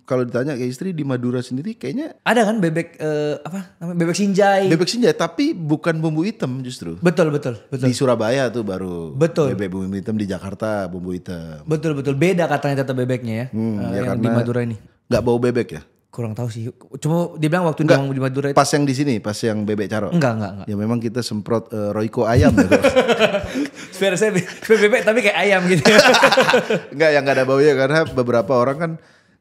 kalau ditanya ke istri di Madura sendiri kayaknya ada kan bebek bebek sinjai. Bebek sinjai tapi bukan bumbu hitam justru. Betul. Di Surabaya tuh baru. Betul. Bebek bumbu hitam, di Jakarta bumbu hitam. Betul. Beda katanya tetap bebeknya ya. Yang di Madura ini. Gak bau bebek ya? Kurang tahu sih. Cuma dibilang waktu di Madura itu. Pas yang di sini, pas yang bebek carok. Enggak. Ya memang kita semprot Royco ayam ya. Supaya saya bebek tapi kayak ayam gitu. Enggak, yang gak ada baunya karena beberapa orang kan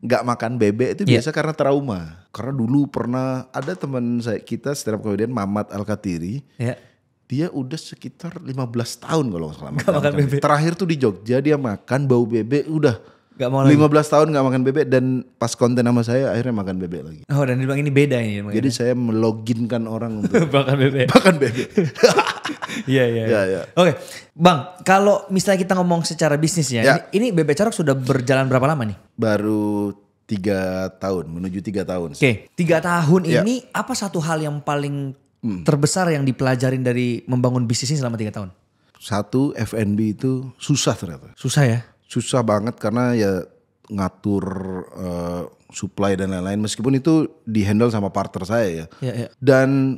gak makan bebek itu biasa karena trauma. Karena dulu pernah ada teman kita stand up comedian Mamat Al-Katiri. Dia udah sekitar 15 tahun kalau gak salah makan bebek. Terakhir tuh di Jogja dia makan bau bebek udah. Gak mau 15 tahun gak makan bebek dan pas konten sama saya akhirnya makan bebek lagi. Dan dia bilang ini beda ini. Jadi saya meloginkan orang untuk makan bebek. Iya. Oke, Bang, kalau misalnya kita ngomong secara bisnisnya, ini bebek carok sudah berjalan berapa lama nih? Baru 3 tahun, menuju 3 tahun. 3 tahun ini apa satu hal yang paling terbesar yang dipelajarin dari membangun bisnis ini selama 3 tahun? Satu, F&B itu susah ternyata. Susah ya? Susah banget karena ya ngatur supply dan lain-lain. Meskipun itu di-handle sama partner saya ya. Iya. Dan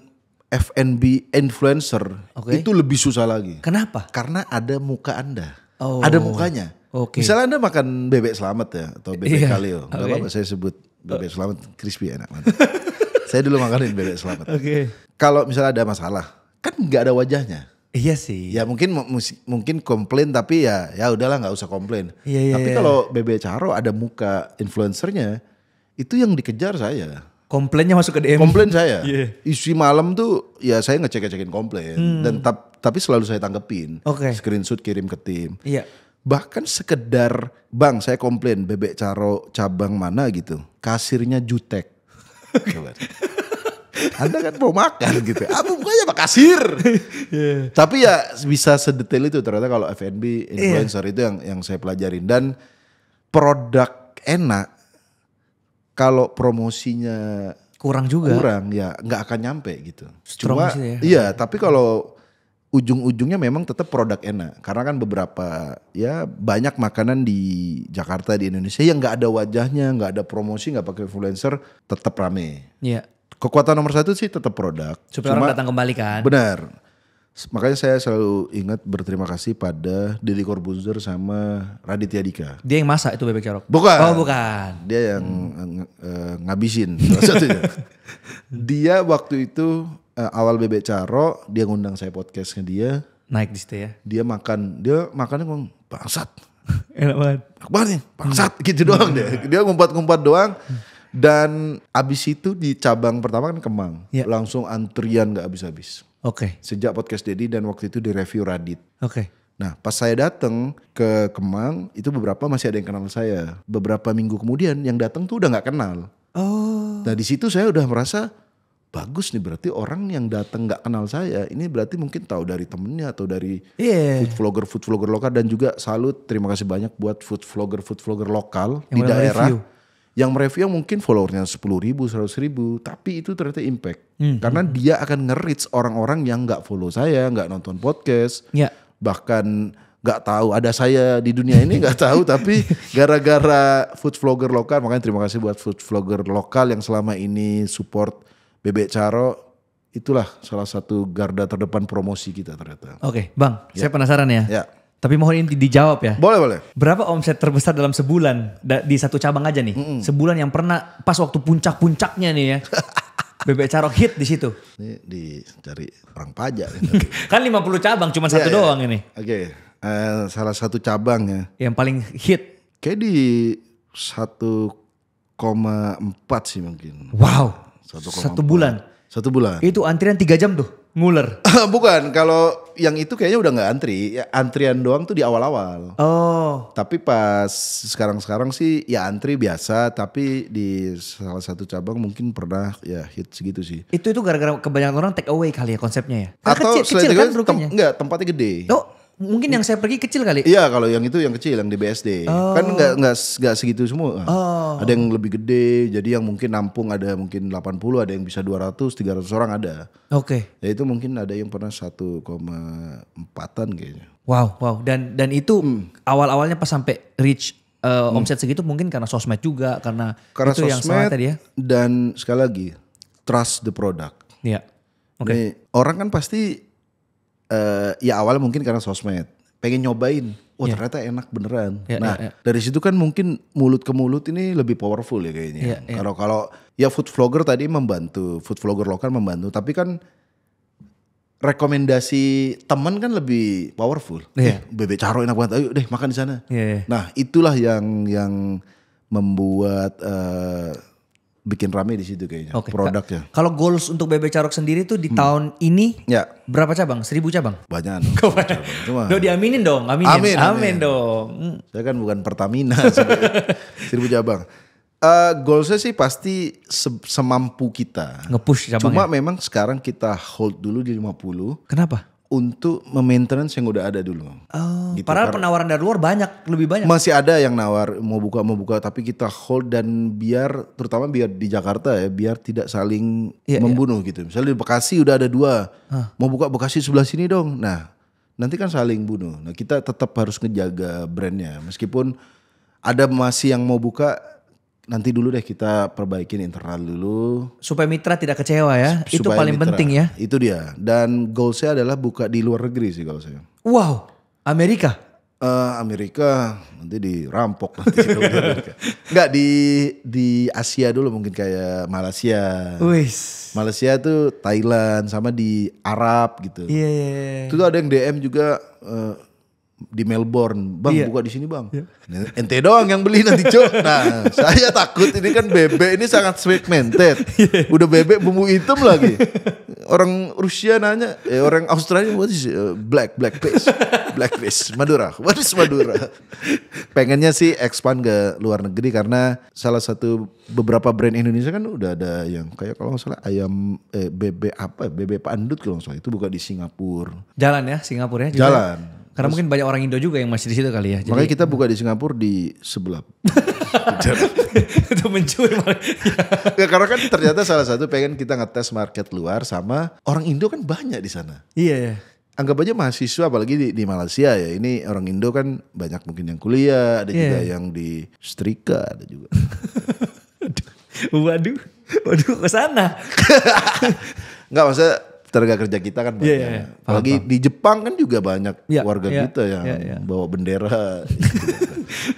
F&B influencer itu lebih susah lagi. Kenapa? Karena ada muka Anda. Oh. Ada mukanya. Oke. Misalnya Anda makan bebek selamat ya. Atau bebek kaleo. Gak Oke. apa-apa saya sebut bebek selamat. Crispy enak banget. Saya dulu makanin bebek selamat. Oke. Kalau misalnya ada masalah. Kan gak ada wajahnya. Iya sih. Ya mungkin komplain tapi ya udahlah nggak usah komplain. Iya, Tapi iya. kalau Bebe Caro ada muka influencernya, itu yang dikejar saya. Komplainnya masuk ke DM. Komplain saya. Iya. Isi malam tuh ya saya ngecek-ngecekin komplain dan tapi selalu saya tanggepin. Oke. Screenshot kirim ke tim. Iya. Bahkan sekedar bang saya komplain Bebek Caro cabang mana gitu. Kasirnya jutek. Coba. Anda kan mau makan gitu. Bukannya sama kasir. Tapi ya bisa sedetail itu ternyata kalau F&B influencer itu yang saya pelajarin. Dan produk enak kalau promosinya Kurang juga. kurang ya nggak akan nyampe gitu. Strong Cuma sih ya. iya tapi kalau ujung-ujungnya memang tetap produk enak. Karena kan beberapa ya banyak makanan di Jakarta di Indonesia yang nggak ada wajahnya, nggak ada promosi, nggak pakai influencer, tetap rame. Iya. Kekuatan nomor satu sih tetap produk. Supaya orang datang kembali kan. Benar. Makanya saya selalu ingat berterima kasih pada Deddy Corbuzier sama Raditya Dika. Dia yang masak itu bebek carok? Bukan. Oh bukan. Dia yang ngabisin salah satunya. Dia waktu itu awal Bebek Caro, dia ngundang saya podcastnya dia. Naik di situ ya. Dia makannya ngomong bangsat. Enak banget. Akbar nih, bangsat gitu doang deh. Dia ngumpat-ngumpat doang. Dan abis itu di cabang pertama kan Kemang. Ya. Langsung antrian gak habis-habis. Oke. Sejak podcast Deddy dan waktu itu di review Radit. Oke. Nah pas saya datang ke Kemang itu beberapa masih ada yang kenal saya. Beberapa minggu kemudian yang datang tuh udah gak kenal. Oh. Nah di situ saya udah merasa bagus nih berarti orang yang datang gak kenal saya. Ini berarti mungkin tahu dari temennya atau dari Iya. food vlogger lokal. Dan juga salut terima kasih banyak buat food vlogger lokal Yang di udah daerah. mereview. Yang mereview mungkin followernya 10.000, 100.000, tapi itu ternyata impact. Karena dia akan nge-reach orang-orang yang gak follow saya, gak nonton podcast, Ya. bahkan gak tahu ada saya di dunia ini gak tahu, tapi gara-gara food vlogger lokal, makanya terima kasih buat food vlogger lokal yang selama ini support Bebek Caro, itulah salah satu garda terdepan promosi kita ternyata. Oke, Bang. Saya penasaran ya. Ya, Tapi mohon ini dijawab ya. boleh. Berapa omset terbesar dalam sebulan di satu cabang aja nih? Sebulan yang pernah pas waktu puncak-puncaknya nih ya. Bebek Carok hit di situ. Ini dicari orang pajak. Kan 50 cabang cuma satu doang ini. Oke, salah satu cabang ya. Yang paling hit. Kayak di 1,4 sih mungkin. Wow. 1,4. Satu bulan. Satu bulan. Itu antrian 3 jam tuh. Nguler. Bukan, kalau yang itu kayaknya udah gak antri. Ya, antrian doang tuh di awal-awal. Oh. Tapi pas sekarang sih ya antri biasa. Tapi di salah satu cabang mungkin pernah ya hit segitu sih. Itu gara-gara kebanyakan orang take away kali ya konsepnya ya. Karena Atau kecil selain kan itu rukanya. enggak, tempatnya gede. Oh, mungkin yang saya pergi kecil kali. Iya, kalau yang itu yang kecil yang di BSD. Kan enggak segitu semua. Ada yang lebih gede, jadi yang mungkin nampung ada mungkin 80, ada yang bisa 200, 300 orang ada. Oke. Ya itu mungkin ada yang pernah 1,4-an kayaknya. Wow. Dan itu awal-awalnya pas sampai reach omset segitu mungkin karena sosmed juga, karena itu yang salah tadi ya. Dan sekali lagi trust the product. Iya. Oke. Nih, orang kan pasti ya awalnya mungkin karena sosmed, pengen nyobain, ternyata enak beneran. Dari situ kan mungkin mulut ke mulut ini lebih powerful ya kayaknya. Kalau ya food vlogger tadi membantu, food vlogger lokal membantu, tapi kan rekomendasi teman kan lebih powerful. Bebek Caro enak banget, ayo deh makan di sana. Nah itulah yang membuat bikin rame di situ kayaknya produknya. Kalau goals untuk Bebek Carok sendiri tuh di tahun ini berapa cabang? 1.000 cabang? Banyak. Cuma. Diaminin dong, amin dong. Saya kan bukan Pertamina, 1.000 cabang. Goalsnya sih pasti semampu kita. Nge-push cabangnya. Cuma memang sekarang kita hold dulu di 50. Kenapa? Untuk maintenance yang udah ada dulu. Gitu, padahal penawaran dari luar lebih banyak. Masih ada yang nawar mau buka, tapi kita hold dan terutama biar di Jakarta ya, biar tidak saling membunuh gitu. Misalnya di Bekasi udah ada 2, mau buka Bekasi sebelah sini dong. Nah nanti kan saling bunuh. Nah kita tetap harus ngejaga brandnya. Meskipun ada masih yang mau buka, nanti dulu deh kita perbaikin internal dulu. Supaya mitra tidak kecewa ya. Itu paling penting ya. Itu dia. Dan goalsnya adalah buka di luar negeri sih kalau saya. Wow, Amerika? Amerika nanti dirampok nanti. Enggak di Asia dulu mungkin kayak Malaysia. Wis. Malaysia tuh Thailand sama di Arab gitu. Iya. Yeah. Itu ada yang DM juga di Melbourne, bang buka di sini bang. Ente doang yang beli nanti Cok. Nah saya takut ini kan bebek ini sangat segmented. Udah bebek bumbu hitam lagi. Orang Rusia nanya, orang Australia what is black fish, Madura. What is Madura? Pengennya sih expand ke luar negeri karena salah satu beberapa brand Indonesia kan udah ada yang kayak kalau nggak salah ayam bebek pandut kalau nggak salah itu buka di Singapura. Jalan ya Singapura ya. Juga. Jalan. Karena mungkin banyak orang Indo juga yang masih di situ kali ya. Makanya kita buka di Singapura di sebelah. Itu mencuri. Ya, karena kan ternyata salah satu pengen kita ngetes market luar sama orang Indo kan banyak di sana. Iya. Anggap aja mahasiswa apalagi di Malaysia ya. Ini orang Indo kan banyak mungkin yang kuliah, ada juga yang di setrika, ada juga. Waduh ke sana. Enggak maksudnya tenaga kerja kita kan banyak. Yeah. Apalagi di Jepang kan juga banyak warga kita yang bawa bendera.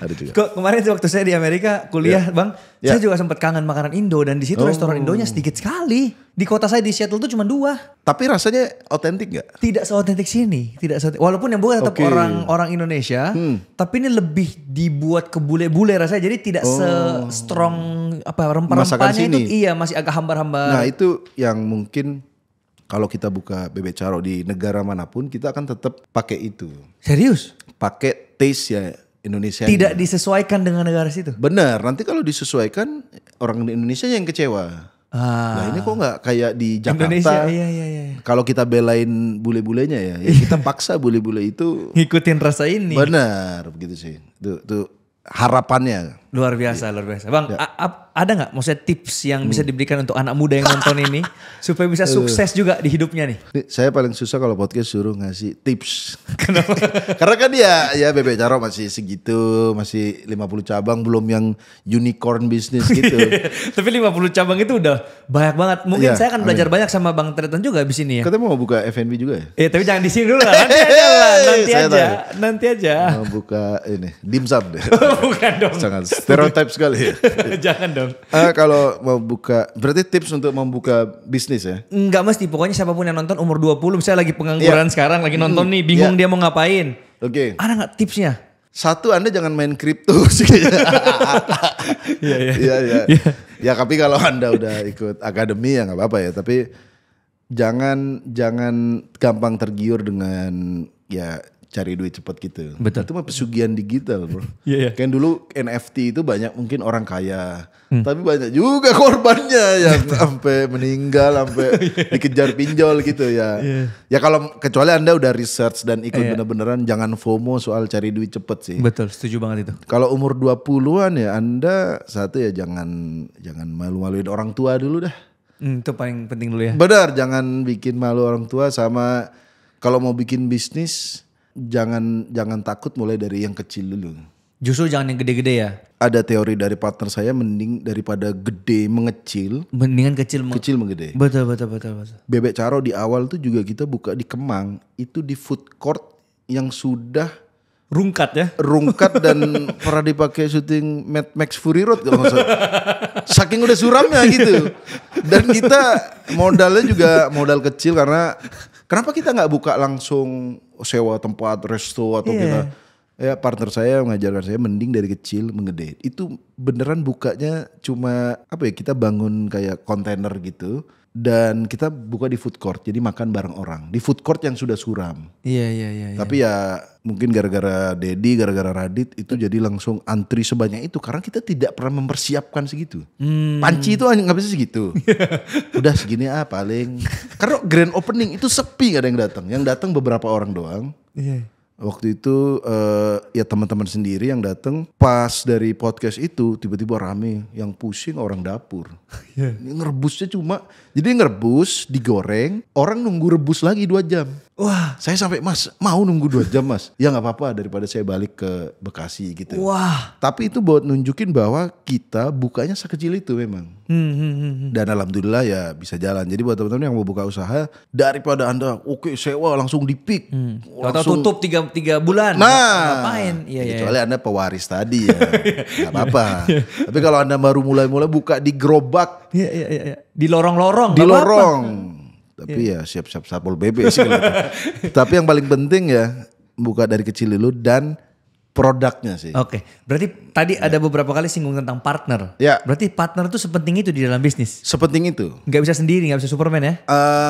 Ada juga. Kok kemarin waktu saya di Amerika kuliah bang, saya juga sempat kangen makanan Indo dan di situ restoran Indonya sedikit sekali. Di kota saya di Seattle tuh cuma 2. Tapi rasanya otentik gak? Tidak seotentik sini, walaupun yang buka tetap orang Indonesia, tapi ini lebih dibuat ke bule-bule rasanya, jadi tidak se-strong rempah-rempahnya itu masih agak hambar-hambar. Nah itu yang mungkin kalau kita buka bebek caro di negara manapun kita akan tetap pakai itu. Serius? Pakai taste ya Indonesia. Tidak disesuaikan dengan negara situ? Benar, nanti kalau disesuaikan orang Indonesia yang kecewa. Nah ini kok gak kayak di Jakarta. Indonesia, iya. Kalau kita belain bule-bulenya ya kita paksa bule-bule itu. Ngikutin rasa ini. Benar, begitu sih. Tuh harapannya. Luar biasa. Bang, ada gak maksudnya tips yang bisa diberikan untuk anak muda yang nonton ini supaya bisa sukses juga di hidupnya nih? Saya paling susah kalau podcast suruh ngasih tips. Kenapa? Karena kan ya bebek caro masih segitu, masih 50 cabang, belum yang unicorn bisnis gitu. Tapi 50 cabang itu udah banyak banget. Mungkin saya akan belajar banyak sama Bang Triton juga di sini ya. Katanya mau buka F&B juga ya? Tapi jangan di sini dulu lah. Nanti aja. Mau buka ini dimsum deh. Bukan dong. Sangat stereotip sekali ya. Jangan dong. Kalau mau buka, berarti tips untuk membuka bisnis ya? Enggak mesti, pokoknya siapapun yang nonton umur 20, misalnya lagi pengangguran sekarang, lagi nonton nih, bingung dia mau ngapain. Oke. Ada gak tipsnya? Satu, Anda jangan main kripto sih. Iya. Ya tapi kalau Anda udah ikut akademi ya gak apa-apa ya. Tapi jangan gampang tergiur dengan ya cari duit cepat gitu. Betul. Itu mah pesugihan digital bro. Iya. Kan dulu NFT itu banyak mungkin orang kaya. Tapi banyak juga korbannya yang sampai meninggal, sampai dikejar pinjol gitu ya. Ya kalau kecuali Anda udah research dan ikut bener-beneran, jangan FOMO soal cari duit cepet sih. Betul, setuju banget itu. Kalau umur 20-an ya Anda satu ya jangan malu-maluin orang tua dulu dah. Itu paling penting dulu ya. Benar, jangan bikin malu orang tua, sama kalau mau bikin bisnis jangan takut mulai dari yang kecil dulu. Justru jangan yang gede-gede ya. Ada teori dari partner saya, mending daripada gede mengecil, mendingan kecil menggede. Betul. Bebek caro di awal tuh juga kita buka di Kemang, itu di food court yang sudah rungkat dan pernah dipakai syuting Mad Max Fury Road kalau nggak salah. Saking udah suramnya gitu. Dan kita modalnya juga modal kecil, karena kenapa kita nggak buka langsung sewa tempat resto atau kita, ya partner saya mengajarkan saya mending dari kecil menggede. Itu beneran bukanya cuma kita bangun kayak kontainer gitu. Dan kita buka di food court, jadi makan bareng orang di food court yang sudah suram. Iya. Tapi ya mungkin gara-gara Dedi, gara-gara Radit itu jadi langsung antri sebanyak itu karena kita tidak pernah mempersiapkan segitu. Panci itu nggak bisa segitu. Udah segini paling. Karena grand opening itu sepi, gak ada yang datang. Yang datang beberapa orang doang. Iya. Waktu itu ya teman-teman sendiri yang datang. Pas dari podcast itu tiba-tiba rame, yang pusing orang dapur. Ngerebusnya jadi ngerebus, digoreng, orang nunggu rebus lagi 2 jam. Wah. Saya sampai, Mas mau nunggu 2 jam Mas? Ya gak apa-apa daripada saya balik ke Bekasi gitu. Wah. Tapi itu buat nunjukin bahwa kita bukanya sekecil itu memang. Dan alhamdulillah ya bisa jalan. Jadi buat teman-teman yang mau buka usaha, daripada Anda sewa langsung di pick. Atau tutup 3 bulan. Nah, ngapain? Iya, kecuali Anda pewaris tadi ya. Gak apa-apa. Tapi kalau Anda baru mulai-mulai buka di gerobak. Iya. Di lorong-lorong. Di lorong. Tapi ya siap-siap Satpol PP sih. Tapi yang paling penting ya buka dari kecil dulu dan produknya sih. Oke, berarti tadi ada beberapa kali singgung tentang partner. Ya. Berarti partner itu sepenting itu di dalam bisnis. Sepenting itu. Nggak bisa sendiri, nggak bisa Superman ya?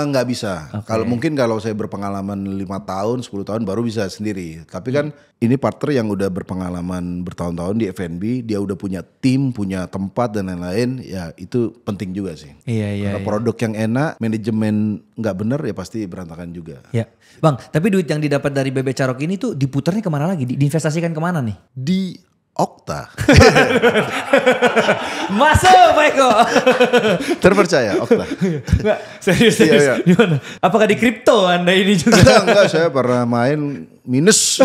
Nggak bisa. Okay. Kalau saya berpengalaman 5 tahun, 10 tahun baru bisa sendiri. Tapi kan ini partner yang udah berpengalaman bertahun-tahun di F&B, dia udah punya tim, punya tempat dan lain-lain. Ya itu penting juga sih. Iya. Kalau produk yang enak, manajemen nggak bener ya pasti berantakan juga. Ya, Bang. Tapi duit yang didapat dari Bebek Carok ini tuh diputarnya kemana lagi? Diinvestasikan kemana nih? Di Okta. Masuk Pak Eko. Terpercaya Okta. Enggak, serius. Iya. Gimana? Apakah di kripto Anda ini juga? Enggak, saya pernah main minus.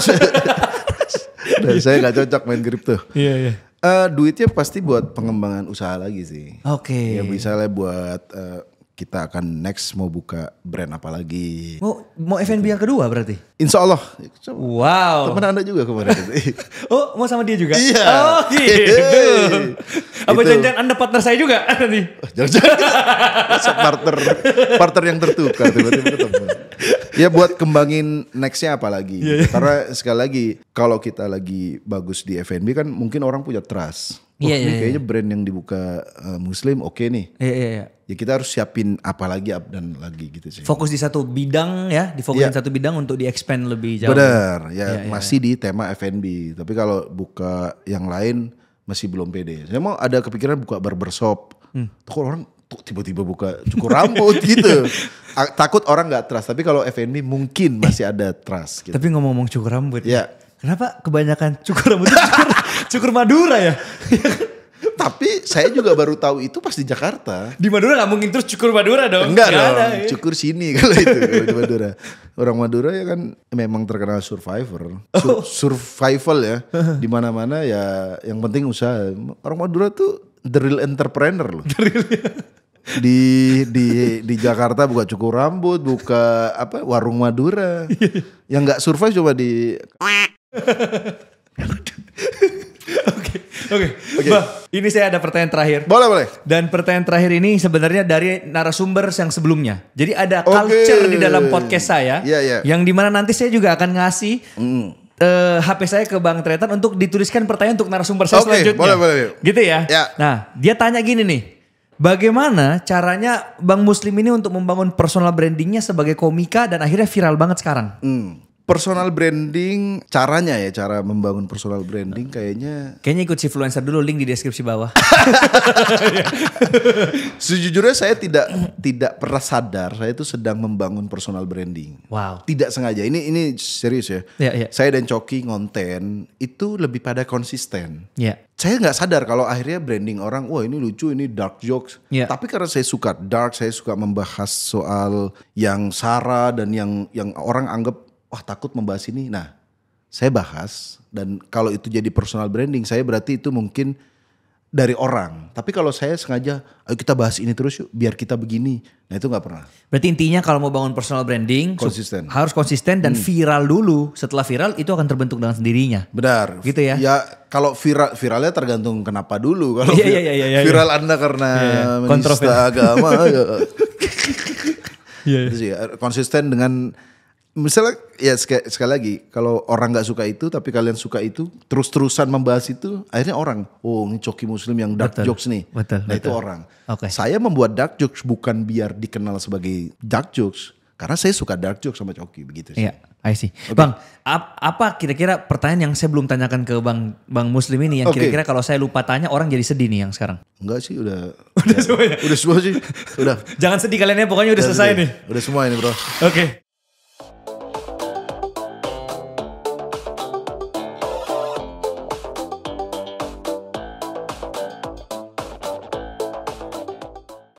Dan saya gak cocok main kripto. Iya. Duitnya pasti buat pengembangan usaha lagi sih. Oke. Ya misalnya buat kita akan next mau buka brand apa lagi. Mau F&B yang kedua berarti? Insya Allah. Wow. Teman Anda juga kemarin. Oh, mau sama dia juga? Iya. Oh gitu. Apa jangan-jangan Anda partner saya juga nanti? Jangan. partner yang tertukar tiba-tiba ketemu. Ya buat kembangin nextnya apa lagi. Karena sekali lagi kalau kita lagi bagus di F&B kan mungkin orang punya trust. Ini kayaknya brand yang dibuka Muslim oke nih. Iya. Ya kita harus siapin apa lagi dan lagi gitu sih. Fokus di satu bidang ya, difokusin satu bidang untuk di-expand lebih jauh. Benar, masih di tema F&B. Tapi kalau buka yang lain masih belum pede. Saya mau ada kepikiran buka barbershop. Kok orang tiba-tiba buka cukur rambut gitu. Takut orang gak trust. Tapi kalau F&B mungkin masih ada trust. Gitu. Tapi ngomong-ngomong cukur rambut. Ya. Kenapa kebanyakan cukur rambut itu cukur Madura ya? Tapi saya juga baru tahu itu pas di Jakarta. Di Madura gak mungkin terus cukur Madura dong? Enggak dong, ada, ya. cukur sini kalau itu kalau di Madura. Orang Madura ya kan memang terkenal survivor. Survival ya. Di mana-mana ya yang penting usaha. Orang Madura tuh the real entrepreneur loh. Di Jakarta buka cukur rambut, buka warung Madura. Yang nggak survive coba di Oke. Bang, ini saya ada pertanyaan terakhir. Boleh. Dan pertanyaan terakhir ini sebenarnya dari narasumber yang sebelumnya. Jadi ada culture di dalam podcast saya. Iya. Yang dimana nanti saya juga akan ngasih HP saya ke Bang Tretan untuk dituliskan pertanyaan untuk narasumber saya selanjutnya. Boleh. Gitu ya? Ya. Nah, dia tanya gini nih. Bagaimana caranya Bang Muslim ini untuk membangun personal brandingnya sebagai komika dan akhirnya viral banget sekarang? Personal branding, cara membangun personal branding kayaknya ikut influencer dulu, link di deskripsi bawah. Sejujurnya saya tidak pernah sadar saya itu sedang membangun personal branding. Wow. Tidak sengaja. Ini serius ya. Iya. Saya dan Coki ngonten itu lebih pada konsisten. Iya. Saya nggak sadar kalau akhirnya branding orang, wah ini lucu, ini dark jokes. Yeah. Tapi karena saya suka dark, saya suka membahas soal yang sara dan yang orang anggap wah takut membahas ini. Nah, saya bahas dan kalau itu jadi personal branding, saya berarti itu mungkin dari orang. Tapi kalau saya sengaja, ayo kita bahas ini terus yuk, biar kita begini. Nah itu nggak pernah. Berarti intinya kalau mau bangun personal branding konsisten. Harus konsisten dan viral dulu. Setelah viral itu akan terbentuk dengan sendirinya. Benar. Gitu ya? Ya kalau viralnya tergantung kenapa dulu. Kalau viral Anda karena menista agama. Itu sih, konsisten dengan misalnya ya sekali lagi kalau orang nggak suka itu tapi kalian suka itu terus-terusan membahas itu akhirnya orang ini Coki Muslim yang dark jokes nih. Betul. Itu orang. Okay. Saya membuat dark jokes bukan biar dikenal sebagai dark jokes karena saya suka dark jokes sama Coki begitu sih. Iya, I see. Okay. Bang, apa kira-kira pertanyaan yang saya belum tanyakan ke Bang Muslim ini yang kira-kira kalau saya lupa tanya orang jadi sedih nih yang sekarang? Enggak sih, udah semuanya. Udah semua sih. Udah. Jangan sedih kalian ya, pokoknya udah selesai nih. Udah semua ini, Bro. Oke.